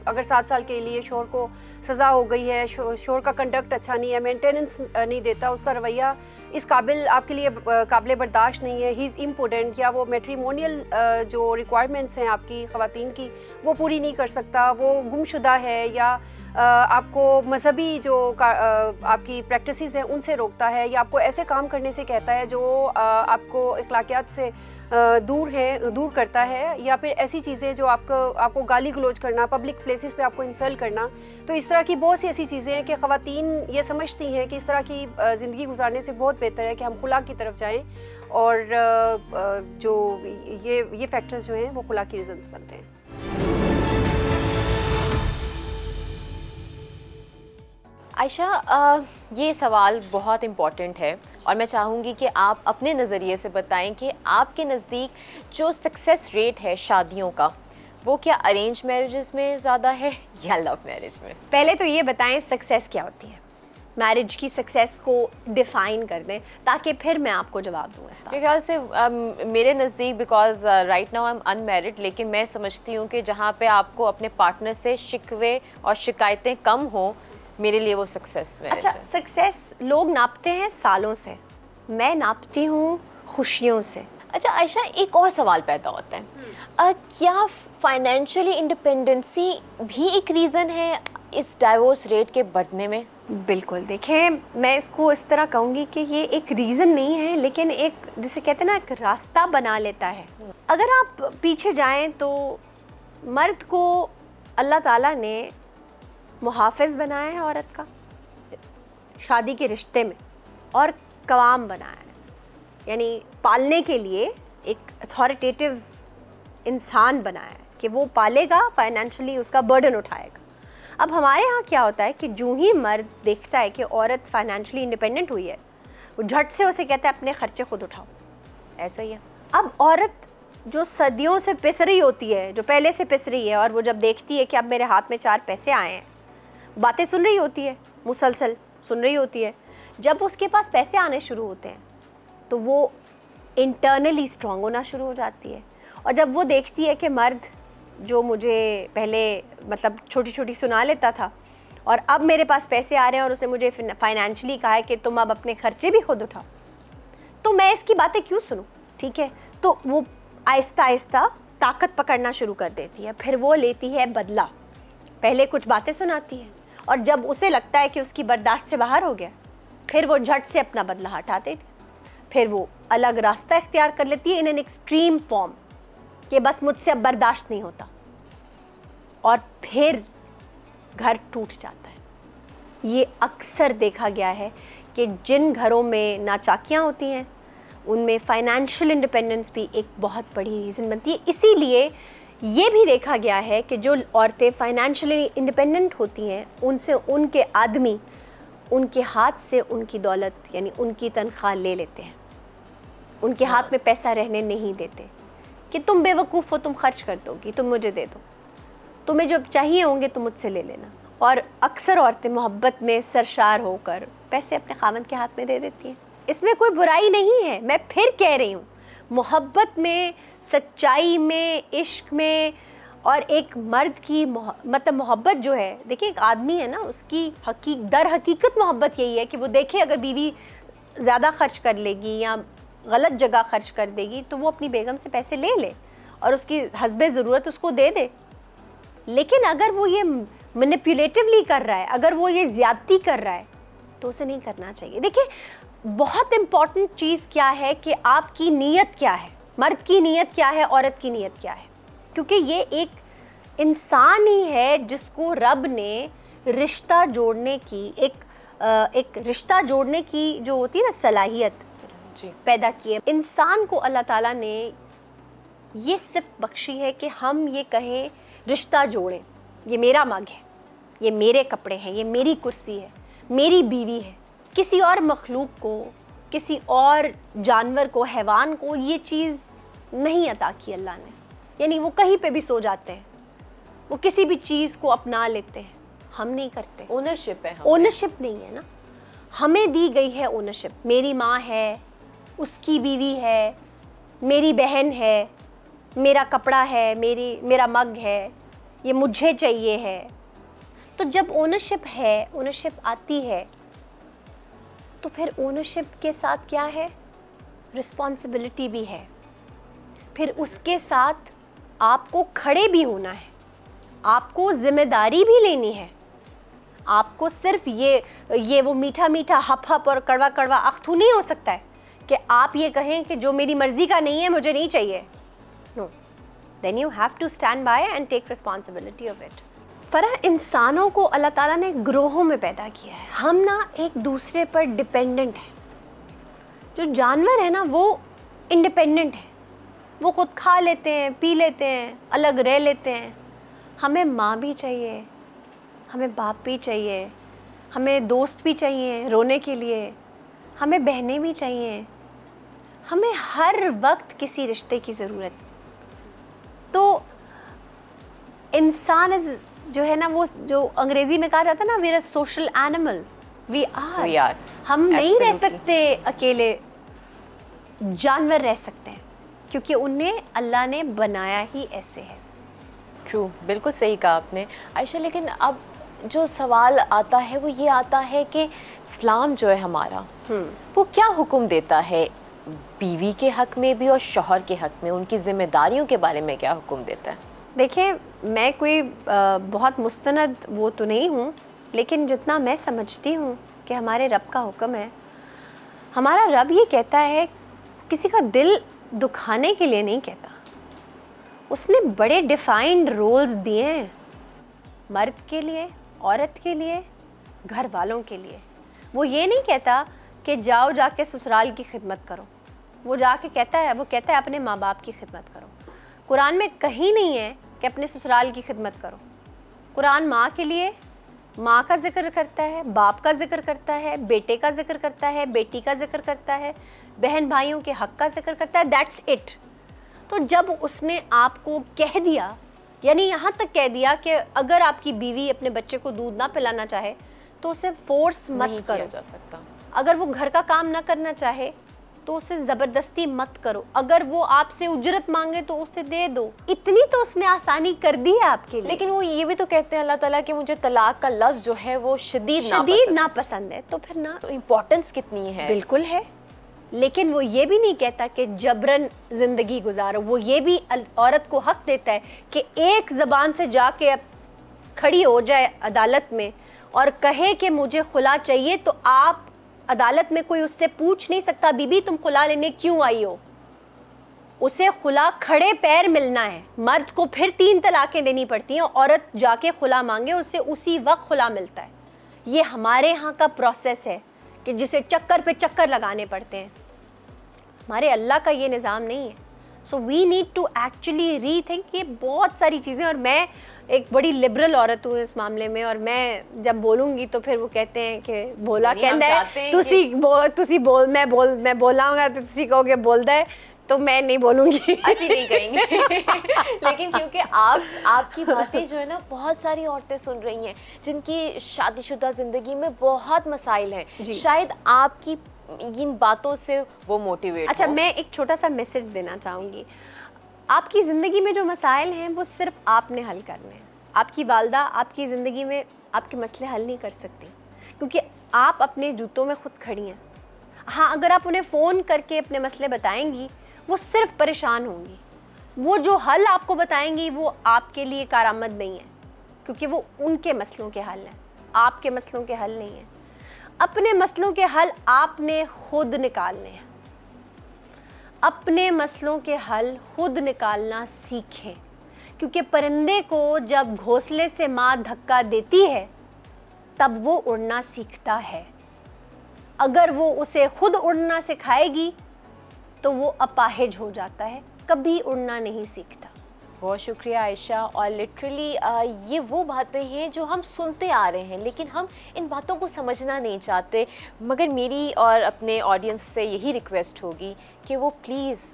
अगर 7 साल के लिए शोहर को सज़ा हो गई है, शोहर का कंडक्ट अच्छा नहीं है, मेंटेनेंस नहीं देता, उसका रवैया इस काबिल आपके लिए काबिल बर्दाश्त नहीं है, ही इज़ इम्पोर्टेंट, या वो मैट्रिमोनियल जो रिक्वायरमेंट्स हैं आपकी ख़वातीन की वो पूरी नहीं कर सकता, वो गुमशुदा है, या आपको मजहबी जो आपकी प्रैक्टिसेस हैं उनसे रोकता है, या आपको ऐसे काम करने से कहता है जो आपको अखलाकियात से दूर करता है, या फिर ऐसी चीज़ें जो आपको गाली गलौज करना, पब्लिक प्लेसेस पे आपको इंसल्ट करना। तो इस तरह की बहुत सी ऐसी चीज़ें हैं कि ख़वातीन ये समझती हैं कि इस तरह की ज़िंदगी गुजारने से बहुत बेहतर है कि हम खुला की तरफ जाएं, और जो ये फैक्टर्स जो हैं वो खुला की रीज़न्स बनते हैं। आयशा, ये सवाल बहुत इम्पॉर्टेंट है और मैं चाहूँगी कि आप अपने नज़रिए से बताएं कि आपके नज़दीक जो सक्सेस रेट है शादियों का, वो क्या अरेंज मैरिजेस में ज़्यादा है या लव मैरिज में? पहले तो ये बताएं सक्सेस क्या होती है, मैरिज की सक्सेस को डिफ़ाइन कर दें ताकि फिर मैं आपको जवाब दूँ इसका। मेरे ख्याल से मेरे नज़दीक, because right now I am unmarried, लेकिन मैं समझती हूँ कि जहाँ पे आपको अपने पार्टनर से शिकवे और शिकायतें कम हो, मेरे लिए वो सक्सेस मैरिज है। अच्छा, सक्सेस लोग नापते हैं सालों से, मैं नापती हूँ खुशियों से। अच्छा आयशा, एक और सवाल पैदा होता है, क्या फाइनेंशियली इंडिपेंडेंसी भी एक रीज़न है इस डाइवोर्स रेट के बढ़ने में? बिल्कुल, देखें मैं इसको इस तरह कहूँगी कि ये एक रीज़न नहीं है, लेकिन एक जिसे कहते हैं ना, एक रास्ता बना लेता है। अगर आप पीछे जाएं तो मर्द को अल्लाह ताला ने मुहाफ़िज़ बनाया है औरत का शादी के रिश्ते में, और कवाम बनाया है, यानी पालने के लिए एक अथॉरिटेटिव इंसान बनाया है कि वो पालेगा, फाइनेंशियली उसका बर्डन उठाएगा। अब हमारे यहाँ क्या होता है कि जो ही मर्द देखता है कि औरत फाइनेंशियली इंडिपेंडेंट हुई है, वो झट से उसे कहता है अपने खर्चे खुद उठाओ। ऐसा ही है। अब औरत जो सदियों से पिस रही होती है, जो पहले से पिस रही है, और वो जब देखती है कि अब मेरे हाथ में 4 पैसे आए हैं, बातें सुन रही होती है, मुसलसल सुन रही होती है। जब उसके पास पैसे आने शुरू होते हैं तो वो इंटरनली स्ट्रॉन्ग होना शुरू हो जाती है, और जब वो देखती है कि मर्द जो मुझे पहले मतलब छोटी छोटी सुना लेता था और अब मेरे पास पैसे आ रहे हैं और उसने मुझे फाइनेंशियली कहा है कि तुम अब अपने खर्चे भी खुद उठाओ, तो मैं इसकी बातें क्यों सुनूं? ठीक है, तो वो आहिस्ता आहिस्ता ताकत पकड़ना शुरू कर देती है। फिर वो लेती है बदला, पहले कुछ बातें सुनाती है, और जब उसे लगता है कि उसकी बर्दाश्त से बाहर हो गया, फिर वो झट से अपना बदला हटा देती, फिर वो अलग रास्ता इख्तियार कर लेती है इन एन एक्सट्रीम फॉर्म कि बस मुझसे अब बर्दाश्त नहीं होता, और फिर घर टूट जाता है। ये अक्सर देखा गया है कि जिन घरों में नाचाकियाँ होती हैं उनमें फाइनेंशियल इंडिपेंडेंस भी एक बहुत बड़ी रीज़न बनती है। इसीलिए ये भी देखा गया है कि जो औरतें फाइनेंशियली इंडिपेंडेंट होती हैं उनसे उनके आदमी उनके हाथ से उनकी दौलत यानी उनकी तनख्वाह ले लेते हैं, उनके हाथ में पैसा रहने नहीं देते कि तुम बेवकूफ़ हो, तुम खर्च कर दोगी, तुम मुझे दे दो, तुम्हें जब चाहिए होंगे तुम मुझसे ले लेना। और अक्सर औरतें मोहब्बत में सरशार होकर पैसे अपने खामन के हाथ में दे देती हैं। इसमें कोई बुराई नहीं है, मैं फिर कह रही हूँ, मोहब्बत में, सच्चाई में, इश्क में, और एक मर्द की मतलब मोहब्बत जो है, देखिए एक आदमी है ना, उसकी दर हकीकत मोहब्बत यही है कि वो देखे अगर बीवी ज़्यादा खर्च कर लेगी या गलत जगह खर्च कर देगी तो वो अपनी बेगम से पैसे ले ले और उसकी हस्बे ज़रूरत उसको दे दे। लेकिन अगर वो ये मैनिपुलेटिवली कर रहा है, अगर वो ये ज़्यादती कर रहा है, तो उसे नहीं करना चाहिए। देखिए, बहुत इम्पॉर्टेंट चीज़ क्या है कि आपकी नीयत क्या है, मर्द की नीयत क्या है, औरत की नीयत क्या है, क्योंकि ये एक इंसान ही है जिसको रब ने रिश्ता जोड़ने की एक रिश्ता जोड़ने की जो होती है ना सलाहियत जी। पैदा की है। इंसान को अल्लाह ताला ने ये सिर्फ बख्शी है कि हम ये कहें रिश्ता जोड़ें, ये मेरा मग है, ये मेरे कपड़े हैं, ये मेरी कुर्सी है, मेरी बीवी है। किसी और मखलूक को, किसी और जानवर को, हैवान को ये चीज़ नहीं अता की अल्लाह ने। यानी वो कहीं पे भी सो जाते हैं, वो किसी भी चीज़ को अपना लेते हैं, हम नहीं करते। ओनरशिप है, हमें ओनरशिप नहीं है ना, हमें दी गई है ओनरशिप। मेरी माँ है, उसकी बीवी है, मेरी बहन है, मेरा कपड़ा है, मेरा मग है, ये मुझे चाहिए है। तो जब ओनरशिप है, ओनरशिप आती है, तो फिर ओनरशिप के साथ क्या है, रिस्पॉन्सिबिलिटी भी है। फिर उसके साथ आपको खड़े भी होना है, आपको जिम्मेदारी भी लेनी है। आपको सिर्फ ये वो मीठा मीठा हप हप और कड़वा कड़वा अख्तू नहीं हो सकता है कि आप ये कहें कि जो मेरी मर्जी का नहीं है मुझे नहीं चाहिए। No, then you have to stand by and take responsibility of it. Farah, इंसानों को अल्लाह ताला ने ग्रोहों में पैदा किया है। हम ना एक दूसरे पर डिपेंडेंट हैं। जो जानवर है ना वो इंडिपेंडेंट है, वो खुद खा लेते हैं, पी लेते हैं, अलग रह लेते हैं। हमें माँ भी चाहिए, हमें बाप भी चाहिए, हमें दोस्त भी चाहिए रोने के लिए, हमें बहनें भी चाहिए, हमें हर वक्त किसी रिश्ते की ज़रूरत। तो इंसान जो है ना, वो जो अंग्रेज़ी में कहा जाता है ना, we are social animal, we are. हम नहीं रह सकते अकेले, जानवर रह सकते हैं क्योंकि उन्हें अल्लाह ने बनाया ही ऐसे है। ट्रू, बिल्कुल सही कहा आपने आयशा। लेकिन अब जो सवाल आता है वो ये आता है कि इस्लाम जो है हमारा, वो क्या हुक्म देता है बीवी के हक़ में भी और शौहर के हक़ में, उनकी ज़िम्मेदारियों के बारे में क्या हुक्म देता है? देखिए, मैं कोई बहुत मुस्तनद वो तो नहीं हूँ, लेकिन जितना मैं समझती हूँ कि हमारे रब का हुक्म है, हमारा रब ये कहता है, किसी का दिल दुखाने के लिए नहीं कहता। उसने बड़े डिफाइंड रोल्स दिए हैं, मर्द के लिए, औरत के लिए, घर वालों के लिए। वो ये नहीं कहता कि जाओ जाके ससुराल की खिदमत करो, वो कहता है अपने माँ बाप की खिदमत करो। कुरान में कहीं नहीं है कि अपने ससुराल की खिदमत करो। कुरान माँ के लिए माँ का जिक्र करता है, बाप का जिक्र करता है, बेटे का जिक्र करता है, बेटी का जिक्र करता है, बहन भाइयों के हक़ का जिक्र करता है। That's it. तो जब उसने आपको कह दिया, यानी यहाँ तक कह दिया कि अगर आपकी बीवी अपने बच्चे को दूध ना पिलाना चाहे तो उसे फोर्स मत करो। जा सकता। अगर वो घर का काम ना करना चाहे तो उसे ज़बरदस्ती मत करो। अगर वो आपसे उजरत मांगे तो उसे दे दो। इतनी तो उसने आसानी कर दी है आपके लिए। लेकिन वो ये भी तो कहते हैं अल्लाह ताला कि मुझे तलाक का लफ्ज़ जो है वो शदीद नापसंद है। तो फिर ना, तो इम्पोर्टेंस कितनी है? बिल्कुल है, लेकिन वो ये भी नहीं कहता कि जबरन ज़िंदगी गुजारो। वो ये भी औरत को हक़ देता है कि एक ज़बान से जाके खड़ी हो जाए अदालत में और कहे कि मुझे खुला चाहिए, तो आप अदालत में कोई उससे पूछ नहीं सकता बीबी तुम खुला लेने क्यों आई हो। उसे खुला खड़े पैर मिलना है। मर्द को फिर 3 तलाक़ें देनी पड़ती हैं, औरत जाके खुला मांगे उसे उसी वक्त खुला मिलता है। ये हमारे यहाँ का प्रोसेस है कि जिसे चक्कर पे चक्कर लगाने पड़ते हैं। हमारे अल्लाह का ये निज़ाम नहीं है। So we need to actually rethink ये बहुत सारी चीज़ें। और मैं एक बड़ी लिबरल औरत हूँ इस मामले में, और मैं जब बोलूँगी तो फिर वो कहते हैं कि बोला कहता है मैं बोलाऊँगा तो तुसी कहोगे बोलता है, तो मैं नहीं बोलूँगी। ऐसी नहीं कहेंगे। लेकिन क्योंकि आपकी बातें जो है ना बहुत सारी औरतें सुन रही हैं जिनकी शादीशुदा ज़िंदगी में बहुत मसाइल हैं, शायद आपकी इन बातों से वो मोटिवेट। अच्छा, मैं एक छोटा सा मैसेज देना चाहूँगी। आपकी ज़िंदगी में जो मसाइल हैं वो सिर्फ आपने हल करने हैं। आपकी वालदा आपकी ज़िंदगी में आपके मसले हल नहीं कर सकती, क्योंकि आप अपने जूतों में खुद खड़ी हैं। हाँ, अगर आप उन्हें फ़ोन करके अपने मसले बताएंगी, वो सिर्फ परेशान होंगी। वो जो हल आपको बताएंगी वो आपके लिए कारआमद नहीं है, क्योंकि वो उनके मसलों के हल हैं, आपके मसलों के हल नहीं हैं। अपने मसलों के हल आपने खुद निकालने हैं। अपने मसलों के हल खुद निकालना सीखें, क्योंकि परिंदे को जब घोंसले से माँ धक्का देती है तब वो उड़ना सीखता है। अगर वो उसे खुद उड़ना सिखाएगी तो वो अपाहिज हो जाता है, कभी उड़ना नहीं सीखता। बहुत शुक्रिया आयशा। और लिटरली ये वो बातें हैं जो हम सुनते आ रहे हैं लेकिन हम इन बातों को समझना नहीं चाहते। मगर मेरी और अपने ऑडियंस से यही रिक्वेस्ट होगी कि वो प्लीज़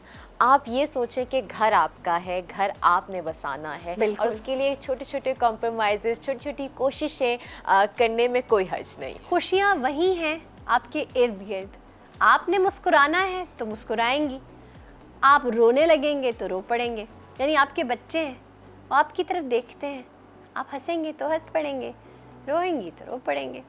आप ये सोचें कि घर आपका है, घर आपने बसाना है और उसके लिए छोटे छोटे कॉम्प्रोमाइज़, छोटी छोटी कोशिशें करने में कोई हर्ज नहीं। खुशियाँ वही हैं आपके इर्द गिर्द। आपने मुस्कुराना है तो मुस्कुराएंगी, आप रोने लगेंगे तो रो पड़ेंगे। यानी आपके बच्चे हैं, वो आपकी तरफ देखते हैं, आप हंसेंगे तो हंस पड़ेंगे, रोएंगी तो रो पड़ेंगे,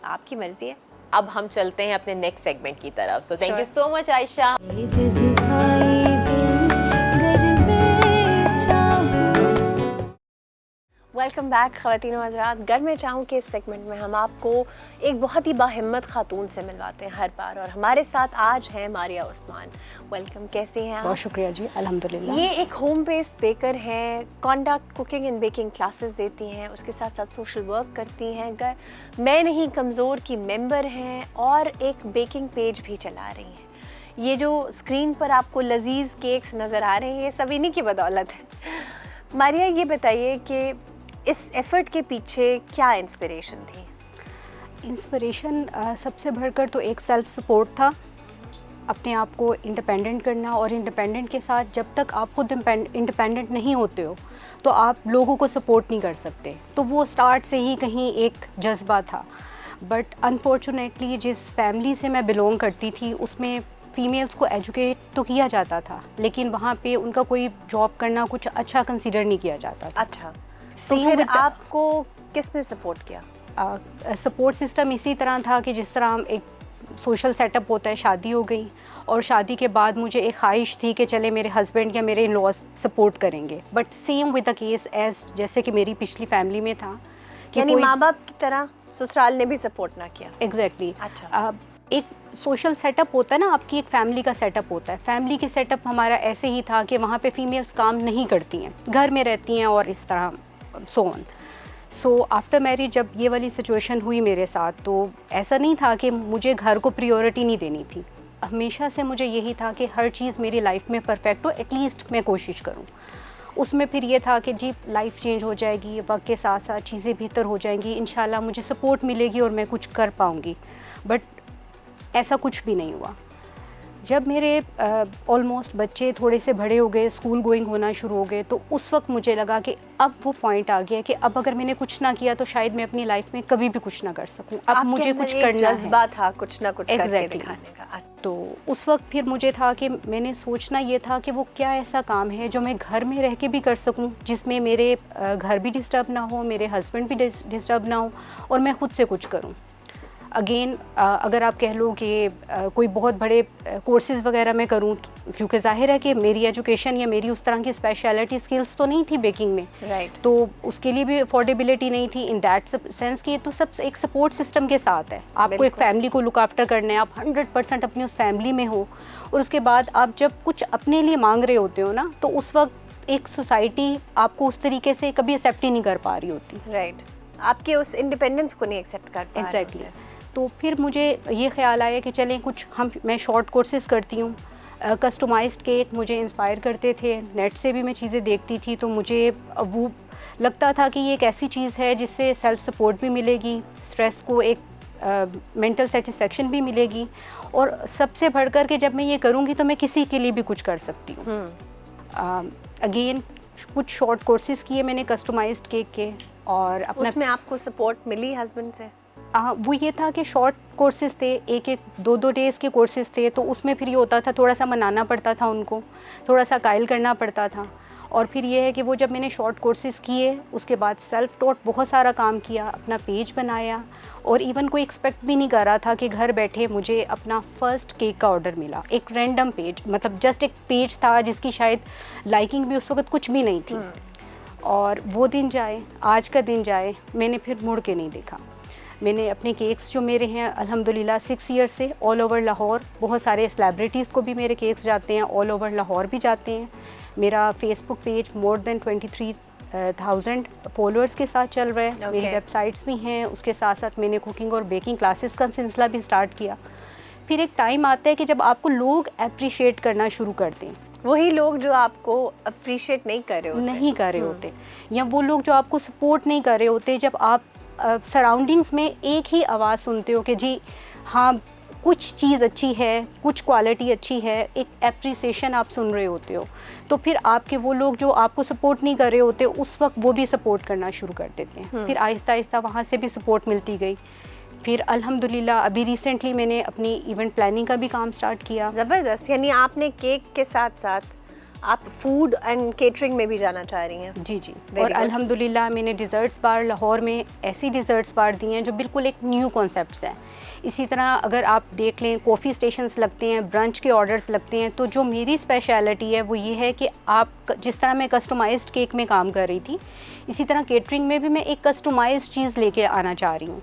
आपकी मर्जी है। अब हम चलते हैं अपने नेक्स्ट सेगमेंट की तरफ। So thank you so much Ayesha. ये जज़्बाए दिल गर मैं चाहूँ। वेलकम बैक ख़वातीन और हज़रात। घर में चाहूँ कि इस सेगमेंट में हम आपको एक बहुत ही बाहिम्मत खातून से मिलवाते हैं हर बार, और हमारे साथ आज हैं मारिया उस्मान। वेलकम, कैसी हैं आप? बहुत शुक्रिया जी, अल्हम्दुलिल्लाह। ये एक होम बेस्ड बेकर हैं, conduct cooking and baking classes देती हैं, उसके साथ साथ सोशल वर्क करती हैं, मैं नहीं कमज़ोर की मेंबर हैं और एक बेकिंग पेज भी चला रही हैं। ये जो स्क्रीन पर आपको लजीज़ केक्स नज़र आ रहे हैं, ये सब इन्हीं की बदौलत है। मारिया, ये बताइए कि इस एफ़र्ट के पीछे क्या इंस्पिरेशन थी? इंस्पिरेशन सबसे बढ़कर तो एक सेल्फ़ सपोर्ट था, अपने आप को इंडिपेंडेंट करना। और इंडिपेंडेंट के साथ जब तक आप खुद इंडिपेंडेंट नहीं होते हो तो आप लोगों को सपोर्ट नहीं कर सकते। तो वो स्टार्ट से ही कहीं एक जज्बा था। बट अनफॉर्चुनेटली जिस फैमिली से मैं बिलोंग करती थी उसमें फ़ीमेल्स को एजुकेट तो किया जाता था, लेकिन वहाँ पे उनका कोई जॉब करना कुछ अच्छा कंसीडर नहीं किया जाता था। अच्छा, तो फिर आपको किसने सपोर्ट किया? सपोर्ट सिस्टम इसी तरह था कि जिस तरह हम एक सोशल सेटअप होता है, शादी हो गई और शादी के बाद मुझे एक ख्वाहिश थी कि चले मेरे हस्बैंड या मेरे इन-लॉज सपोर्ट करेंगे। But same with the case as जैसे कि मेरी पिछली फैमिली में था कि यानी माँ बाप की तरह ससुराल ने भी सपोर्ट ना किया? एग्जैक्टली। अच्छा, एक सोशल सेटअप होता है ना, आपकी एक फैमिली का सेटअप होता है। फैमिली के सेटअप हमारा ऐसे ही था कि वहाँ पे फीमेल्स काम नहीं करती हैं, घर में रहती हैं और इस तरह so on. So after marriage जब ये वाली सिचुएशन हुई मेरे साथ, तो ऐसा नहीं था कि मुझे घर को प्रायोरिटी नहीं देनी थी। हमेशा से मुझे यही था कि हर चीज़ मेरी लाइफ में परफेक्ट हो, एटलीस्ट मैं कोशिश करूँ। उसमें फिर ये था कि जी लाइफ चेंज हो जाएगी, वक्त के साथ साथ चीज़ें बेहतर हो जाएंगी, इंशाल्लाह मुझे सपोर्ट मिलेगी और मैं कुछ कर पाऊँगी। बट ऐसा कुछ भी नहीं हुआ। जब मेरे ऑलमोस्ट बच्चे थोड़े से बड़े हो गए, स्कूल गोइंग होना शुरू हो गए, तो उस वक्त मुझे लगा कि अब वो पॉइंट आ गया कि अब अगर मैंने कुछ ना किया तो शायद मैं अपनी लाइफ में कभी भी कुछ ना कर सकूं। अब मुझे कुछ करना है, जज्बा था कुछ ना कुछ करके दिखाने का। तो उस वक्त फिर मुझे था कि मैंने सोचना ये था कि वो क्या ऐसा काम है जो मैं घर में रह के भी कर सकूं, जिसमें मेरे घर भी डिस्टर्ब ना हो, मेरे हस्बैंड भी डिस्टर्ब ना हो और मैं खुद से कुछ करूं। अगेन अगर आप कह लो कि कोई बहुत बड़े कोर्सेज़ वगैरह मैं करूं, क्योंकि ज़ाहिर है कि मेरी एजुकेशन या मेरी उस तरह की स्पेशलिटी स्किल्स तो नहीं थी बेकिंग में, राइट। तो उसके लिए भी अफोर्डेबिलिटी नहीं थी इन दैट सेंस कि ये तो सब एक सपोर्ट सिस्टम के साथ है। आपको एक फैमिली को लुक आफ्टर करना है, आप 100% अपनी उस फैमिली में हो, और उसके बाद आप जब कुछ अपने लिए मांग रहे होते हो ना, तो उस वक्त एक सोसाइटी आपको उस तरीके से कभी एक्सेप्ट ही नहीं कर पा रही होती। राइट, आपके उस इंडिपेंडेंस को नहीं एक्सेप्ट कर पा रहे। एग्जैक्टली। तो फिर मुझे ये ख्याल आया कि चलें कुछ मैं शॉर्ट कोर्सेज़ करती हूँ। कस्टमाइज्ड केक मुझे इंस्पायर करते थे, नेट से भी मैं चीज़ें देखती थी, तो मुझे वो लगता था कि ये एक ऐसी चीज़ है जिससे सेल्फ सपोर्ट भी मिलेगी, स्ट्रेस को एक मेंटल सेटिस्फेक्शन भी मिलेगी, और सबसे बढ़कर के जब मैं ये करूँगी तो मैं किसी के लिए भी कुछ कर सकती हूँ। अगेन कुछ शॉर्ट कोर्सेज़ किए मैंने कस्टमाइज्ड केक के, और अपना उसमें आपको सपोर्ट मिली हस्बैंड से? वो ये था कि शॉर्ट कोर्सेज़ थे, एक 2 डेज़ के कोर्सेज़ थे, तो उसमें फिर ये होता था थोड़ा सा मनाना पड़ता था उनको, थोड़ा सा कायल करना पड़ता था, और फिर ये है कि वो जब मैंने शॉर्ट कोर्सेज़ किए उसके बाद सेल्फ टॉट बहुत सारा काम किया, अपना पेज बनाया, और इवन कोई एक्सपेक्ट भी नहीं कर रहा था कि घर बैठे मुझे अपना फ़र्स्ट केक का ऑर्डर मिला। एक रैंडम पेज, मतलब जस्ट एक पेज था जिसकी शायद लाइकिंग भी उस वक्त कुछ भी नहीं थी। और वो दिन जाए, आज का दिन जाए, मैंने फिर मुड़ के नहीं देखा। मैंने अपने केक्स जो मेरे हैं अल्हम्दुलिल्लाह 6 ईयर से ऑल ओवर लाहौर, बहुत सारे सेलिब्रिटीज़ को भी मेरे केक्स जाते हैं, ऑल ओवर लाहौर भी जाते हैं। मेरा Facebook page more than 23,000 followers के साथ चल रहा है। मेरी वेबसाइट्स भी हैं, उसके साथ साथ मैंने कुकिंग और बेकिंग क्लासेस का सिलसिला भी स्टार्ट किया। फिर एक टाइम आता है कि जब आपको लोग अप्रिशिएट करना शुरू करते हैं, वही लोग जो आपको अप्रिशिएट नहीं कर रहे होते, या वो लोग जो आपको सपोर्ट नहीं कर रहे होते। जब आप सराउंडिंग्स में एक ही आवाज़ सुनते हो कि जी हाँ कुछ चीज़ अच्छी है, कुछ क्वालिटी अच्छी है, एक एप्रिसिएशन आप सुन रहे होते हो, तो फिर आपके वो लोग जो आपको सपोर्ट नहीं कर रहे होते उस वक्त वो भी सपोर्ट करना शुरू कर देते हैं। फिर आहिस्ता आहिस्ता वहाँ से भी सपोर्ट मिलती गई। फिर अल्हम्दुलिल्लाह अभी रिसेंटली मैंने अपनी इवेंट प्लानिंग का भी काम स्टार्ट किया। ज़बरदस्त, यानी आपने केक के साथ साथ आप फूड एंड केटरिंग में भी जाना चाह रही हैं। जी जी। और अल्हम्दुलिल्लाह मैंने डिज़र्ट्स बार लाहौर में ऐसी डिज़र्ट्स बार दी हैं जो बिल्कुल एक न्यू कॉन्सेप्ट्स हैं। इसी तरह अगर आप देख लें कॉफ़ी स्टेशंस लगते हैं, ब्रंच के ऑर्डर्स लगते हैं, तो जो मेरी स्पेशलिटी है वो ये है कि आप जिस तरह मैं कस्टमाइज्ड केक में काम कर रही थी, इसी तरह केटरिंग में भी मैं एक कस्टमाइज्ड चीज़ लेके आना चाह रही हूँ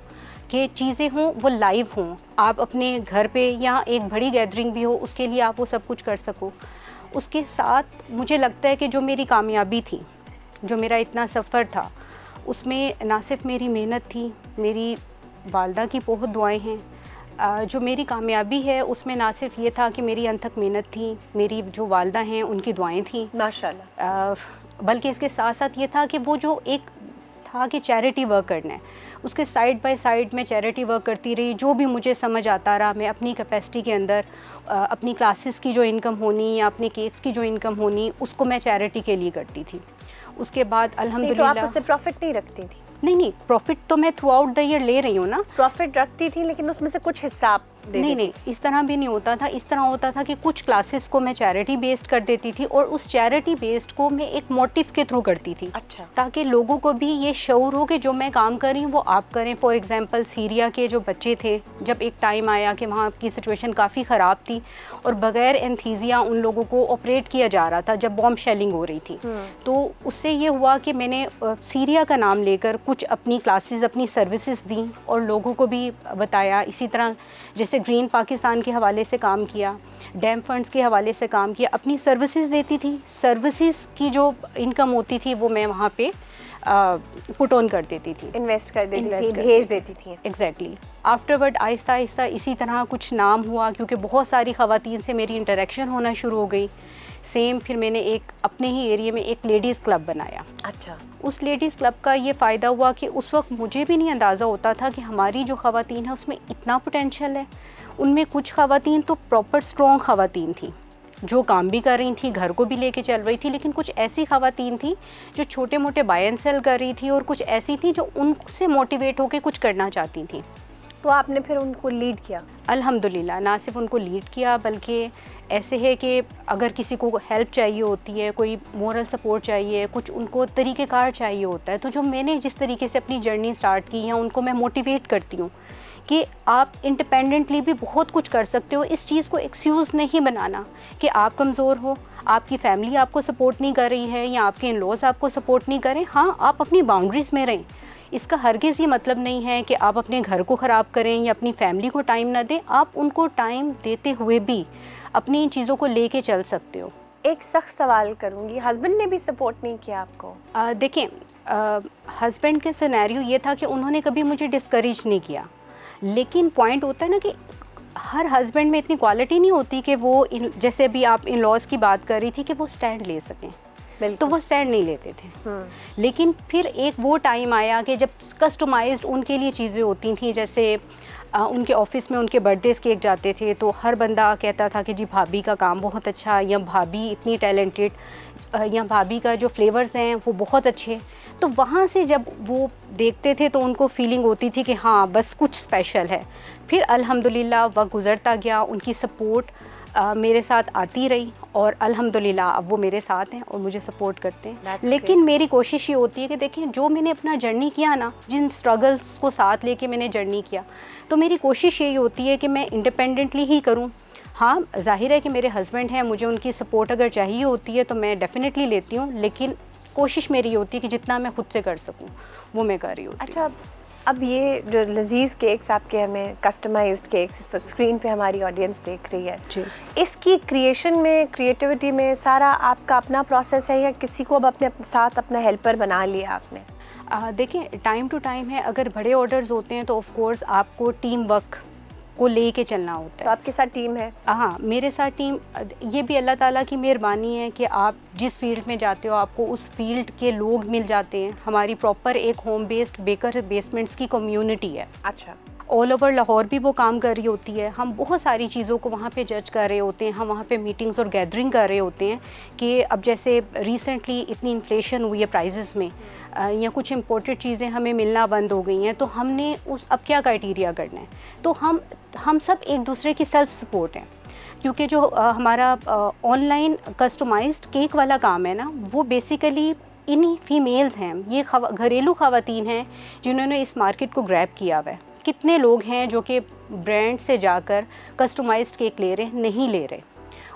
कि चीज़ें हों वो लाइव हों। आप अपने घर पे या एक बड़ी गैदरिंग भी हो उसके लिए आप वो सब कुछ कर सको। उसके साथ मुझे लगता है कि जो मेरी कामयाबी थी, जो मेरा इतना सफ़र था, उसमें ना सिर्फ मेरी मेहनत थी, मेरी वालदा की बहुत दुआएं हैं। जो मेरी कामयाबी है उसमें ना सिर्फ ये था कि मेरी अनथक मेहनत थी, मेरी जो वालदा हैं उनकी दुआएं थी माशाल्लाह, बल्कि इसके साथ साथ ये था कि वो जो एक था कि चैरिटी वर्क करना है, उसके साइड बाय साइड मैं चैरिटी वर्क करती रही। जो भी मुझे समझ आता रहा मैं अपनी कैपेसिटी के अंदर अपनी क्लासेस की जो इनकम होनी या अपने केक्स की जो इनकम होनी उसको मैं चैरिटी के लिए करती थी। उसके बाद अल्हम्दुलिल्लाह। तो आप उससे प्रॉफिट नहीं रखती थी? नहीं, प्रॉफिट तो मैं थ्रू आउट द ईयर ले रही हूँ ना। प्रॉफिट रखती थी लेकिन उसमें से कुछ हिस्सा आप दे देती? नहीं, इस तरह भी नहीं होता था। इस तरह होता था कि कुछ क्लासेस को मैं चैरिटी बेस्ड कर देती थी और उस चैरिटी बेस्ड को मैं एक मोटिव के थ्रू करती थी। अच्छा। ताकि लोगों को भी ये शऊर हो कि जो मैं काम कर रही हूँ वो आप करें। फॉर एग्जांपल सीरिया के जो बच्चे थे, जब एक टाइम आया कि वहाँ की सिचुएशन काफ़ी ख़राब थी और बग़ैर एंथीजिया उन लोगों को ऑपरेट किया जा रहा था जब बॉम्ब शेलिंग हो रही थी, तो उससे ये हुआ कि मैंने सीरिया का नाम लेकर कुछ अपनी क्लासेस, अपनी सर्विसेज दी और लोगों को भी बताया। इसी तरह जैसे ग्रीन पाकिस्तान के हवाले से काम किया, डैम फंड्स के हवाले से काम किया, अपनी सर्विसेज देती थी। सर्विसेज की जो इनकम होती थी वो मैं वहाँ पे पुट ऑन कर देती थी, इन्वेस्ट कर देती थी, भेज देती थी। एग्जैक्टली। आफ्टरवर्ड आहिस्ता आहिस्ता इसी तरह कुछ नाम हुआ क्योंकि बहुत सारी ख़वातीन से मेरी इंटरेक्शन होना शुरू हो गई। सेम फिर मैंने एक अपने ही एरिया में एक लेडीज़ क्लब बनाया। अच्छा। उस लेडीज़ क्लब का ये फ़ायदा हुआ कि उस वक्त मुझे भी नहीं अंदाज़ा होता था कि हमारी जो ख़वातीन है उसमें इतना पोटेंशियल है। उनमें कुछ ख़वातीन तो प्रॉपर स्ट्रॉन्ग ख़वातीन थी जो काम भी कर रही थी, घर को भी लेके चल रही थी, लेकिन कुछ ऐसी ख़वातीन थी जो छोटे मोटे बाय एंड सेल कर रही थी और कुछ ऐसी थी जो उनसे मोटिवेट होकर कुछ करना चाहती थी। तो आपने फिर उनको लीड किया? अल्हम्दुलिल्लाह, ना सिर्फ उनको लीड किया बल्कि ऐसे है कि अगर किसी को हेल्प चाहिए होती है, कोई मोरल सपोर्ट चाहिए, कुछ उनको तरीक़ेकार चाहिए होता है, तो जो मैंने जिस तरीके से अपनी जर्नी स्टार्ट की है उनको मैं मोटिवेट करती हूँ कि आप इंडिपेंडेंटली भी बहुत कुछ कर सकते हो। इस चीज़ को एक्सक्यूज़ नहीं बनाना कि आप कमज़ोर हो, आपकी फैमिली आपको सपोर्ट नहीं कर रही है या आपके इन लॉज आपको सपोर्ट नहीं करें। हाँ, आप अपनी बाउंड्रीज़ में रहें। इसका हरगिज़ ये मतलब नहीं है कि आप अपने घर को ख़राब करें या अपनी फैमिली को टाइम ना दें। आप उनको टाइम देते हुए भी अपनी इन चीज़ों को लेके चल सकते हो। एक सख्त सवाल करूँगी, हस्बैंड ने भी सपोर्ट नहीं किया आपको? देखें, हस्बैंड के सिनेरियो ये था कि उन्होंने कभी मुझे डिस्करेज नहीं किया, लेकिन पॉइंट होता है ना कि हर हस्बैंड में इतनी क्वालिटी नहीं होती कि वो जैसे अभी आप इन लॉज की बात कर रही थी कि वो स्टैंड ले सकें, तो वो स्टैंड नहीं लेते थे। लेकिन फिर एक वो टाइम आया कि जब कस्टमाइज्ड उनके लिए चीज़ें होती थी, जैसे उनके ऑफिस में उनके बर्थडेज़ केक जाते थे तो हर बंदा कहता था कि जी भाभी का काम बहुत अच्छा, या भाभी इतनी टैलेंटेड, या भाभी का जो फ्लेवर्स हैं वो बहुत अच्छे। तो वहाँ से जब वो देखते थे तो उनको फीलिंग होती थी कि हाँ बस कुछ स्पेशल है। फिर अल्हम्दुलिल्लाह वक्त गुज़रता गया, उनकी सपोर्ट मेरे साथ आती रही और अल्हम्दुलिल्लाह अब वो मेरे साथ हैं और मुझे सपोर्ट करते हैं। That's लेकिन मेरी कोशिश ये होती है कि देखिए जो मैंने अपना जर्नी किया ना, जिन स्ट्रगल्स को साथ लेके मैंने जर्नी किया, तो मेरी कोशिश यही होती है कि मैं इंडिपेंडेंटली ही करूं। हाँ, जाहिर है कि मेरे हस्बैंड हैं, मुझे उनकी सपोर्ट अगर चाहिए होती है तो मैं डेफिनेटली लेती हूँ, लेकिन कोशिश मेरी होती है कि जितना मैं खुद से कर सकूँ वो मैं कर रही होती हूँ। अच्छा, अब ये जो लजीज केक्स आपके हमें कस्टमाइज्ड केक्स इस वक्त स्क्रीन पे हमारी ऑडियंस देख रही है जी। इसकी क्रिएशन में, क्रिएटिविटी में सारा आपका अपना प्रोसेस है या किसी को अब अपने साथ अपना हेल्पर बना लिया आपने? देखिए, टाइम टू टाइम है, अगर बड़े ऑर्डर्स होते हैं तो ऑफ कोर्स आपको टीम वर्क को लेके चलना होता तो है। आपके साथ टीम है? हाँ, मेरे साथ टीम, ये भी अल्लाह ताला की मेहरबानी है कि आप जिस फील्ड में जाते हो आपको उस फील्ड के लोग मिल जाते हैं। हमारी प्रॉपर एक होम बेस्ड बेकर बेसमेंट्स की कम्युनिटी है। अच्छा। ऑल ओवर लाहौर भी वो काम कर रही होती है। हम बहुत सारी चीज़ों को वहाँ पे जज कर रहे होते हैं, हम वहाँ पे मीटिंग्स और गैदरिंग कर रहे होते हैं कि अब जैसे रिसेंटली इतनी इन्फ्लेशन हुई है प्राइसेस में, या कुछ इम्पोर्टेड चीज़ें हमें मिलना बंद हो गई हैं, तो हमने उस अब क्या क्राइटेरिया करना है। तो हम सब एक दूसरे की सेल्फ सपोर्ट हैं, क्योंकि जो हमारा ऑनलाइन कस्टमाइज्ड केक वाला काम है ना, वो बेसिकली इन्हीं फीमेल्स हैं, ये घरेलू ख़वातीन हैं जिन्होंने इस मार्केट को ग्रैब किया हुआ है। कितने लोग हैं जो कि ब्रांड से जाकर कस्टमाइज्ड केक ले रहे हैं? नहीं ले रहे।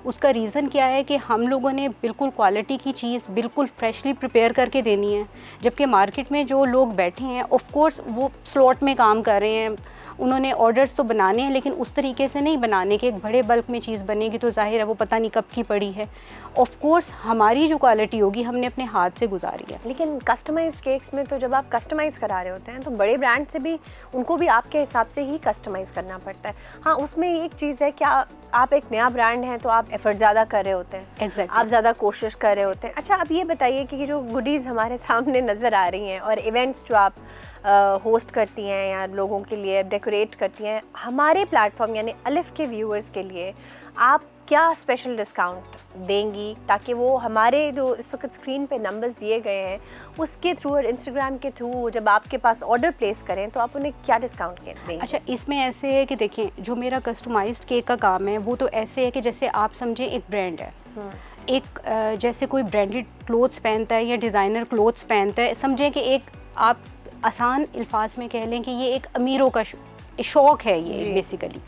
उसका रीज़न क्या है कि हम लोगों ने बिल्कुल क्वालिटी की चीज़ बिल्कुल फ्रेशली प्रिपेयर करके देनी है, जबकि मार्केट में जो लोग बैठे हैं ऑफ कोर्स वो स्लॉट में काम कर रहे हैं, उन्होंने ऑर्डर्स तो बनाने हैं लेकिन उस तरीके से नहीं बनाने के। एक बड़े बल्क में चीज़ बनेगी तो जाहिर है वो पता नहीं कब की पड़ी है। ऑफ कोर्स हमारी जो क्वालिटी होगी हमने अपने हाथ से गुजारी है। लेकिन कस्टमाइज्ड केक्स में तो जब आप कस्टमाइज़ करा रहे होते हैं तो बड़े ब्रांड से भी उनको भी आपके हिसाब से ही कस्टमाइज़ करना पड़ता है। हाँ, उसमें एक चीज़ है कि आप एक नया ब्रांड है तो आप एफर्ट ज़्यादा कर रहे होते हैं। Exactly. आप ज़्यादा कोशिश कर रहे होते हैं। अच्छा, अब ये बताइए कि जो गुडीज़ हमारे सामने नज़र आ रही हैं और इवेंट्स जो आप होस्ट करती हैं या लोगों के लिए डेकोरेट करती हैं, हमारे प्लेटफॉर्म यानी अलिफ के व्यूअर्स के लिए आप क्या स्पेशल डिस्काउंट देंगी ताकि वो हमारे जो इस वक्त स्क्रीन पे नंबर्स दिए गए हैं उसके थ्रू और इंस्टाग्राम के थ्रू जब आपके पास ऑर्डर प्लेस करें तो आप उन्हें क्या डिस्काउंट देंगे? अच्छा, इसमें ऐसे है कि देखें, जो मेरा कस्टमाइज्ड केक का काम है वो तो ऐसे है कि जैसे आप समझें एक ब्रांड है, एक जैसे कोई ब्रांडेड क्लोथ्स पहनता है या डिज़ाइनर क्लोथ्स पहनता है, समझें कि एक आप आसान अल्फाज में कह लें कि ये एक अमीरों का शौक़ है ये बेसिकली।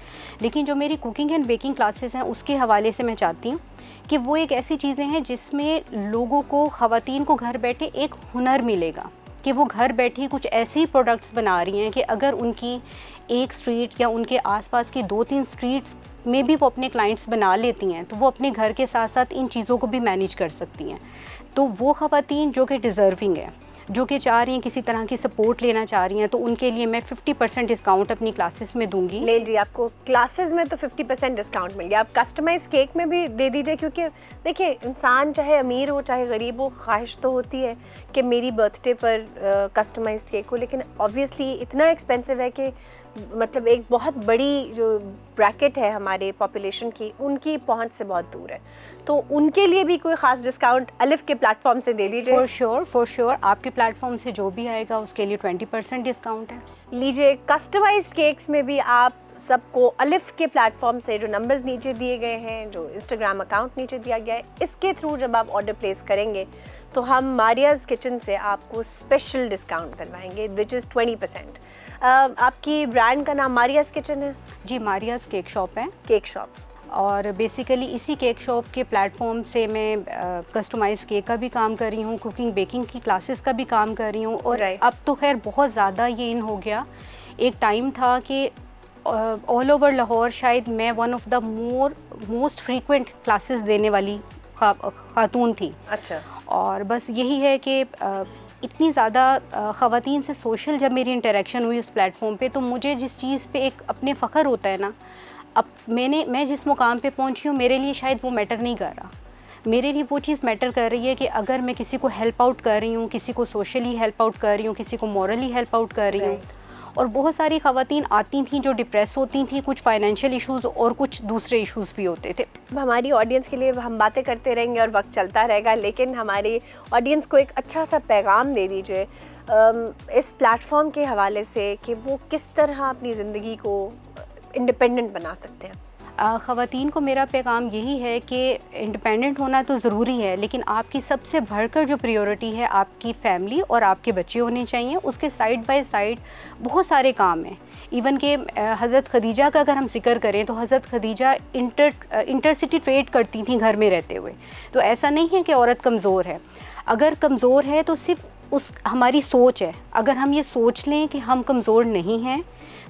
लेकिन जो मेरी कुकिंग एंड बेकिंग क्लासेस हैं उसके हवाले से मैं चाहती हूँ कि वो एक ऐसी चीज़ें हैं जिसमें लोगों को, ख़वातीन को घर बैठे एक हुनर मिलेगा कि वो घर बैठी कुछ ऐसी प्रोडक्ट्स बना रही हैं कि अगर उनकी एक स्ट्रीट या उनके आसपास की 2-3 स्ट्रीट्स में भी वो अपने क्लाइंट्स बना लेती हैं तो वो अपने घर के साथ साथ इन चीज़ों को भी मैनेज कर सकती हैं। तो वो ख़वातीन जो कि डिज़र्विंग है, जो कि चाह रही हैं किसी तरह की सपोर्ट लेना चाह रही हैं, तो उनके लिए मैं 50% डिस्काउंट अपनी क्लासेस में दूंगी। ले जी, आपको क्लासेस में तो 50% डिस्काउंट मिल गया। आप कस्टमाइज केक में भी दे दीजिए, क्योंकि देखिए इंसान चाहे अमीर हो चाहे गरीब हो, ख्वाहिश तो होती है कि मेरी बर्थडे पर कस्टमाइज्ड केक हो, लेकिन ऑब्वियसली इतना एक्सपेंसिव है कि मतलब एक बहुत बड़ी जो ब्रैकेट है हमारे पॉपुलेशन की, उनकी पहुंच से बहुत दूर है, तो उनके लिए भी कोई ख़ास डिस्काउंट अलिफ के प्लेटफॉर्म से दे दीजिए। फॉर श्योर आपके प्लेटफॉर्म से जो भी आएगा उसके लिए 20% डिस्काउंट है। लीजिए, कस्टमाइज्ड केक्स में भी आप सबको अलिफ के प्लेटफॉर्म से जो नंबर्स नीचे दिए गए हैं, जो इंस्टाग्राम अकाउंट नीचे दिया गया है, इसके थ्रू जब आप ऑर्डर प्लेस करेंगे तो हम मारियाज़ किचन से आपको स्पेशल डिस्काउंट करवाएंगे विच इज़ 20%। आपकी ब्रांड का नाम मारियाज़ किचन है? जी, मारियाज़ केक शॉप है। Cake shop. और बेसिकली इसी केक शॉप के प्लेटफॉर्म से मैं कस्टमाइज़ केक का भी काम कर रही हूँ, कुकिंग बेकिंग की क्लासेस का भी काम कर रही हूँ। और अब तो खैर बहुत ज़्यादा ये इन हो गया। एक टाइम था कि ऑल ओवर लाहौर शायद मैं one of the most frequent classes देने वाली खातून थी। अच्छा। और बस यही है कि इतनी ज़्यादा ख़वातीन से सोशल जब मेरी इंटरेक्शन हुई उस प्लेटफॉर्म पे, तो मुझे जिस चीज़ पे एक अपने फ़ख्र होता है ना, अब मैं जिस मुकाम पे पहुंची हूँ मेरे लिए शायद वो मैटर नहीं कर रहा। मेरे लिए वो चीज़ मैटर कर रही है कि अगर मैं किसी को हेल्प आउट कर रही हूँ, किसी को सोशली हेल्प आउट कर रही हूँ, किसी को मॉरली हेल्प आउट कर रही हूँ। और बहुत सारी ख़वातीन आती थीं जो डिप्रेस होती थी, कुछ फाइनेंशियल इश्यूज़ और कुछ दूसरे इश्यूज़ भी होते थे। हमारी ऑडियंस के लिए हम बातें करते रहेंगे और वक्त चलता रहेगा, लेकिन हमारी ऑडियंस को एक अच्छा सा पैगाम दे दीजिए इस प्लेटफॉर्म के हवाले से कि वो किस तरह अपनी ज़िंदगी को इंडिपेंडेंट बना सकते हैं। ख़वातीन को मेरा पैगाम यही है कि इंडिपेंडेंट होना तो ज़रूरी है, लेकिन आपकी सबसे बढ़कर जो प्रायोरिटी है आपकी फैमिली और आपके बच्चे होने चाहिए। उसके साइड बाय साइड बहुत सारे काम हैं। इवन कि हज़रत खदीजा का अगर हम जिक्र करें तो हज़रत खदीजा इंटरसिटी ट्रेड करती थी घर में रहते हुए। तो ऐसा नहीं है कि औरत कमज़ोर है, अगर कमज़ोर है तो सिर्फ हमारी सोच है। अगर हम ये सोच लें कि हम कमज़ोर नहीं हैं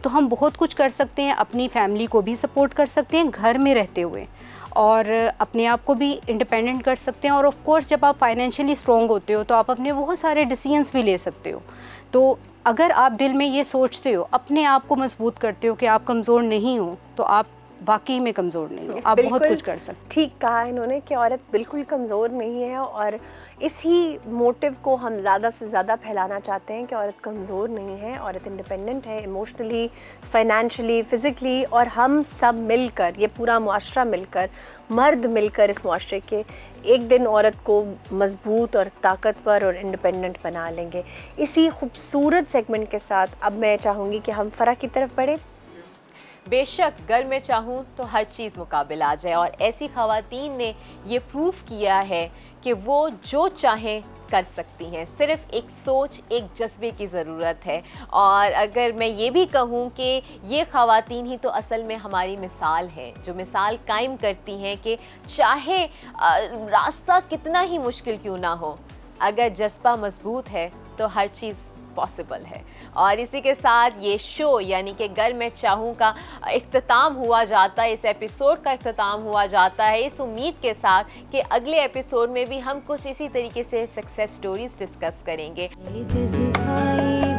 तो हम बहुत कुछ कर सकते हैं, अपनी फैमिली को भी सपोर्ट कर सकते हैं घर में रहते हुए, और अपने आप को भी इंडिपेंडेंट कर सकते हैं। और ऑफ कोर्स जब आप फाइनेंशियली स्ट्रॉन्ग होते हो तो आप अपने बहुत सारे डिसीजंस भी ले सकते हो। तो अगर आप दिल में ये सोचते हो, अपने आप को मजबूत करते हो कि आप कमज़ोर नहीं हो, तो आप वाकई में कमज़ोर नहीं हो, आप बहुत कुछ कर सकते। ठीक कहा इन्होंने कि औरत बिल्कुल कमज़ोर नहीं है, और इसी मोटिव को हम ज़्यादा से ज़्यादा फैलाना चाहते हैं कि औरत कमज़ोर नहीं है, औरत इंडिपेंडेंट है, इमोशनली, फाइनेंशियली, फ़िज़िकली, और हम सब मिलकर, ये पूरा मुआशरा मिलकर, मर्द मिलकर इस मुआशरे के एक दिन औरत को मज़बूत और ताकतवर और इंडिपेंडेंट बना लेंगे। इसी खूबसूरत सेगमेंट के साथ अब मैं चाहूँगी कि हम फ़रा की तरफ बढ़ें। बेशक गर मैं चाहूँ तो हर चीज़ मुकाबिल आ जाए, और ऐसी ख़वातीन ने ये प्रूफ किया है कि वो जो चाहें कर सकती हैं। सिर्फ एक सोच, एक जज्बे की ज़रूरत है। और अगर मैं ये भी कहूँ कि ये ख़वातीन ही तो असल में हमारी मिसाल है, जो मिसाल कायम करती हैं कि चाहे रास्ता कितना ही मुश्किल क्यों ना हो, अगर जज्बा मजबूत है तो हर चीज़ पॉसिबल है। और इसी के साथ ये शो यानी कि गर मैं चाहूँ का इख्तिताम हुआ जाता है, इस एपिसोड का इख्तिताम हुआ जाता है, इस उम्मीद के साथ कि अगले एपिसोड में भी हम कुछ इसी तरीके से सक्सेस स्टोरीज डिस्कस करेंगे। ये जज्बाए